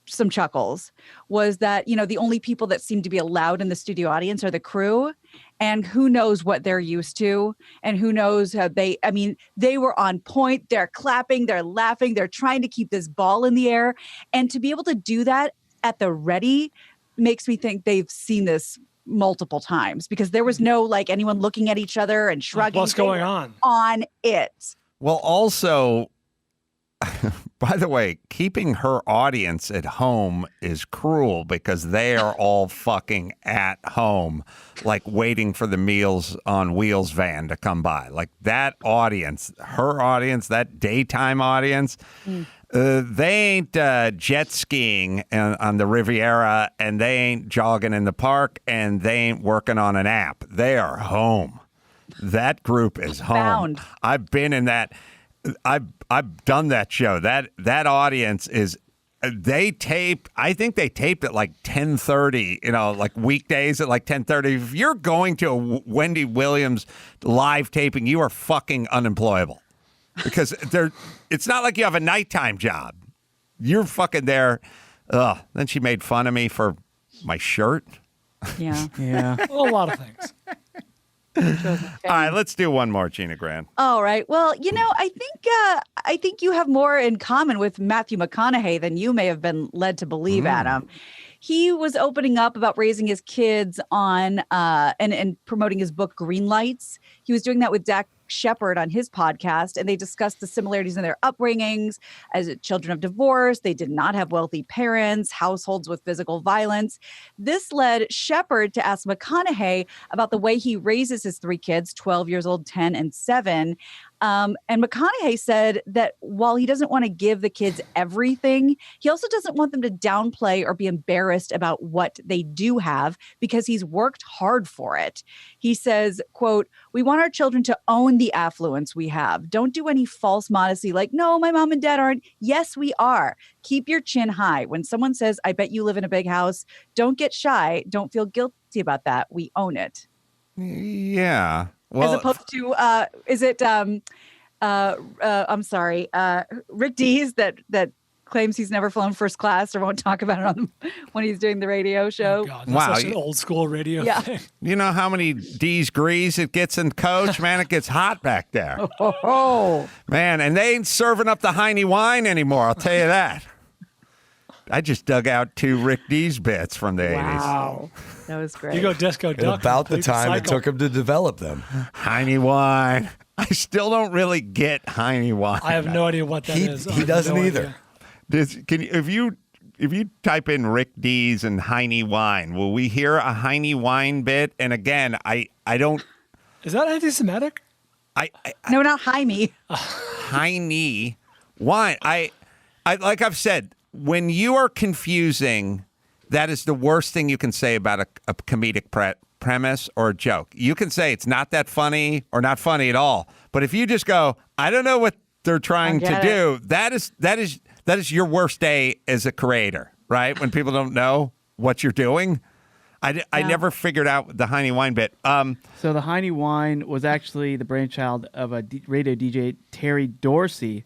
some chuckles was that, the only people that seem to be allowed in the studio audience are the crew, and who knows what they're used to, and who knows how they were on point. They're clapping, they're laughing, they're trying to keep this ball in the air. And to be able to do that at the ready makes me think they've seen this multiple times, because there was no anyone looking at each other and shrugging. What's going on? On it. Well, also, by the way, keeping her audience at home is cruel, because they are all fucking at home, waiting for the Meals on Wheels van to come by. That audience, her audience, that daytime audience, they ain't jet skiing on the Riviera, and they ain't jogging in the park, and they ain't working on an app. They are home. That group is home. Found. I've been in that. I've done that show. That audience is. They tape. I think they taped at 10:30. Weekdays at 10:30. If you're going to a Wendy Williams live taping, you are fucking unemployable, because it's not like you have a nighttime job. You're fucking there. Then she made fun of me for my shirt. Yeah. Yeah. A lot of things. All right, let's do one more, Gina Grant. All right. Well, I think you have more in common with Matthew McConaughey than you may have been led to believe, Adam. He was opening up about raising his kids on and promoting his book Green Lights. He was doing that with Dak Shepard on his podcast, and they discussed the similarities in their upbringings as children of divorce. They did not have wealthy parents, households with physical violence. This led Shepard to ask McConaughey about the way he raises his three kids, 12 years old, 10, and 7. And McConaughey said that while he doesn't want to give the kids everything, he also doesn't want them to downplay or be embarrassed about what they do have, because he's worked hard for it. He says, quote, "We want our children to own the affluence we have. Don't do any false modesty no, my mom and dad aren't. Yes, we are. Keep your chin high. When someone says, I bet you live in a big house, don't get shy. Don't feel guilty about that. We own it." Yeah. Well, as opposed to, I'm sorry, Rick Dees that claims he's never flown first class or won't talk about it when he's doing the radio show. Oh God, that's such an old school radio thing. You know how many degrees it gets in Coach? Man, it gets hot back there. Oh, man, and they ain't serving up the Heine wine anymore, I'll tell you that. I just dug out 2 Rick Dees bits from the 80s. Wow. That was great. You go disco duck. About the time it took him to develop them. Heine wine. I still don't really get Heine wine. I have no idea what that is. He doesn't either. If you type in Rick Dees and Heine wine, will we hear a Heine wine bit? And again, I don't. Is that anti-Semitic? No, not Jaime. Heine wine. I like I've said, when you are confusing, that is the worst thing you can say about a comedic premise or a joke. You can say it's not that funny or not funny at all. But if you just go, I don't know what they're trying to do, that is your worst day as a creator, right? When people don't know. what you're doing. I never figured out the Heine wine bit. So the Heine wine was actually the brainchild of a radio DJ, Terry Dorsey,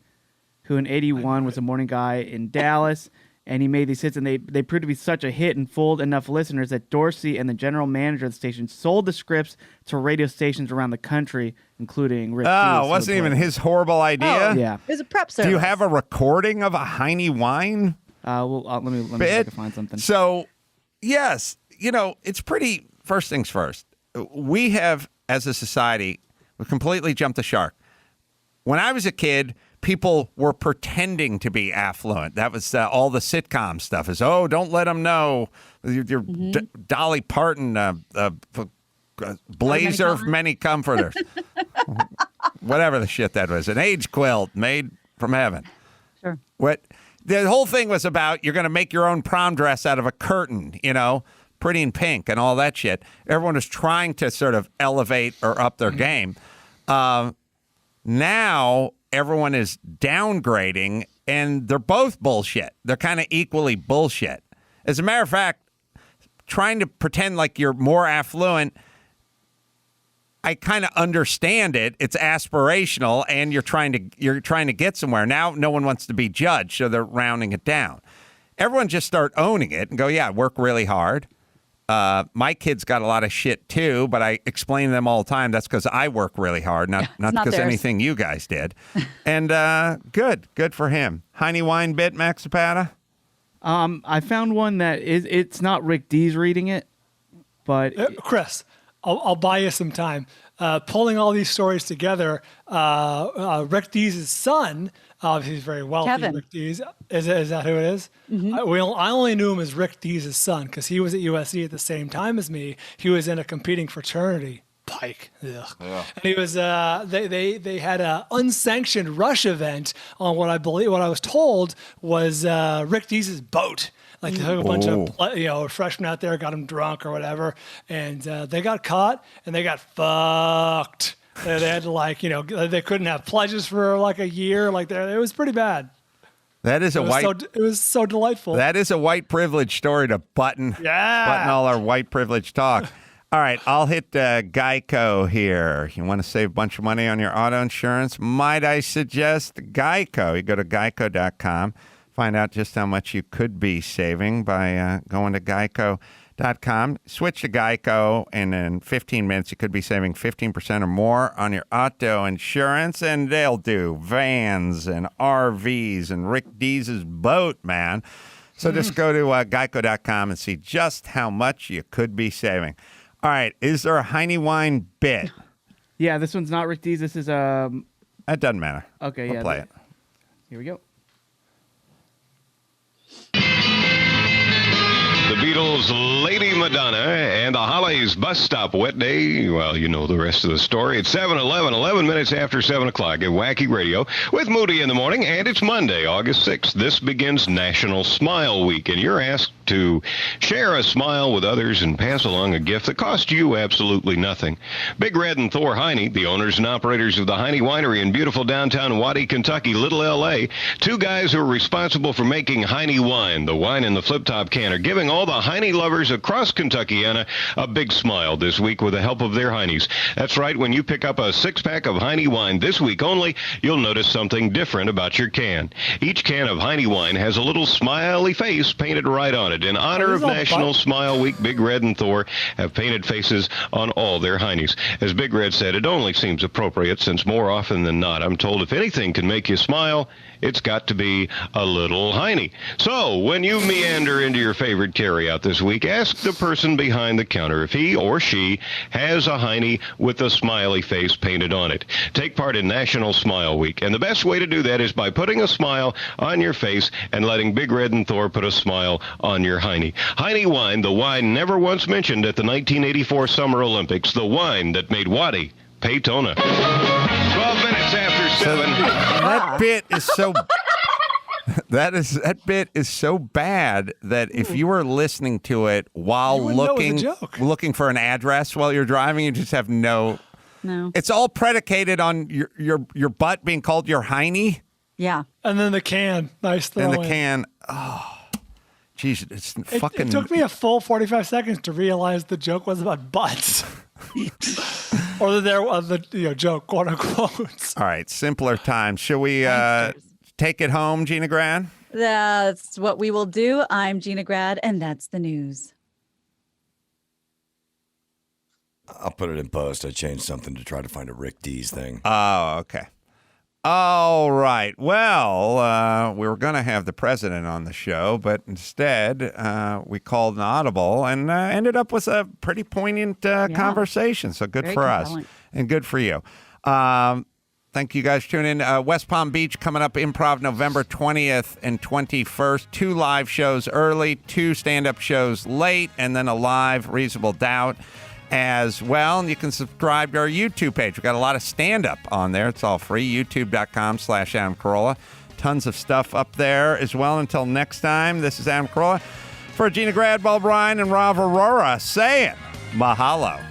who in '81 was a morning guy in Dallas, and he made these hits, and they proved to be such a hit and fooled enough listeners that Dorsey and the general manager of the station sold the scripts to radio stations around the country, including Rick. Oh, it wasn't even his horrible idea? Oh, Yeah. It was a prep service. Do you have a recording of a Heine wine Let me see if I can find something. So, yes, it's pretty, first things first. We have, as a society, we completely jumped the shark. When I was a kid, people were pretending to be affluent. That was all the sitcom stuff is, don't let them know. Your Dolly Parton, blazer of many comforters. Whatever the shit that was. An age quilt made from heaven. Sure. What the whole thing was about, you're going to make your own prom dress out of a curtain, Pretty in Pink and all that shit. Everyone was trying to sort of elevate or up their game. Now everyone is downgrading, and they're both bullshit. They're kind of equally bullshit. As a matter of fact, trying to pretend like you're more affluent, I kind of understand it. It's aspirational, and you're trying to get somewhere. Now no one wants to be judged, so they're rounding it down. Everyone just start owning it and go, yeah, work really hard. My kids got a lot of shit too, but I explain to them all the time that's because I work really hard, not because anything you guys did. And good for him. Heine wine bit, Max Zapata? I found one that it's not Rick Dees reading it, but Chris, I'll buy you some time. Pulling all these stories together, Rick Dees' son, obviously he's very wealthy. Kevin. Rick Dees, is that who it is? Mm-hmm. I only knew him as Rick Dees' son because he was at USC at the same time as me. He was in a competing fraternity, Pike. Ugh. Yeah. And he was. They had an unsanctioned rush event on what I was told was Rick Dees' boat. Like they took a bunch of freshmen out there, got them drunk or whatever, and they got caught and they got fucked. They had to they couldn't have pledges for like a year. It was pretty bad. That is it was so delightful. That is a white privilege story to button all our white privilege talk. All right, I'll hit Geico here. You want to save a bunch of money on your auto insurance? Might I suggest Geico? You go to geico.com. Find out just how much you could be saving by going to geico.com. Switch to Geico, and in 15 minutes, you could be saving 15% or more on your auto insurance, and they'll do vans and RVs and Rick Dees' boat, man. So just go to geico.com and see just how much you could be saving. All right, is there a Heine wine bit? Yeah, this one's not Rick Dees. This is It doesn't matter. Okay, we'll play it. Here we go. The Beatles' Lady Madonna and the Hollies bus stop wet day. Well, you know the rest of the story. It's 7:11, 11 minutes after 7 o'clock at Wacky Radio with Moody in the morning, and it's Monday, August 6th. This begins National Smile Week, and you're asked to share a smile with others and pass along a gift that costs you absolutely nothing. Big Red and Thor Heine, the owners and operators of the Heine Winery in beautiful downtown Waddy, Kentucky, Little L.A., two guys who are responsible for making Heine wine, the wine in the flip-top can, are giving all the Heine lovers across Kentuckiana a big smile this week with the help of their Heinies. That's right, when you pick up a six-pack of Heine wine this week only, you'll notice something different about your can. Each can of Heine wine has a little smiley face painted right on it. In honor of National Smile Week, Big Red and Thor have painted faces on all their Heinies. As Big Red said, it only seems appropriate since more often than not, I'm told if anything can make you smile, it's got to be a little Heine. So, when you meander into your favorite carryout this week, ask the person behind the counter if he or she has a Heine with a smiley face painted on it. Take part in National Smile Week, and the best way to do that is by putting a smile on your face and letting Big Red and Thor put a smile on your Heine. Heine wine, the wine never once mentioned at the 1984 Summer Olympics, the wine that made Waddy Paytona. 12 minutes after 7. That bit is so... That bit is so bad that if you were listening to it while looking for an address while you're driving, you just have no. It's all predicated on your butt being called your Heine. Yeah. And then the can, nice throw. And the can, Geez, it's It fucking. took me a full 45 seconds to realize the joke was about butts. Or that there was the joke, quote unquote. All right, simpler times. Shall we take it home, Gina Grad? That's what we will do. I'm Gina Grad, and that's the news. I'll put it in post. I changed something to try to find a Rick Dees thing. Oh, okay. All right. Well, we were going to have the president on the show, but instead we called an audible and ended up with a pretty poignant conversation. So good Very for compelling. us and good for you. Thank you guys for tuning in. West Palm Beach coming up, Improv November 20th and 21st. 2 live shows early, 2 stand-up shows late, and then a live Reasonable Doubt as well. And you can subscribe to our YouTube page. We've got a lot of stand-up on there. It's all free, youtube.com/Adam Carolla. Tons of stuff up there as well. Until next time, this is Adam Carolla for Gina Grad, Bob Ryan, and Rav Arora saying mahalo.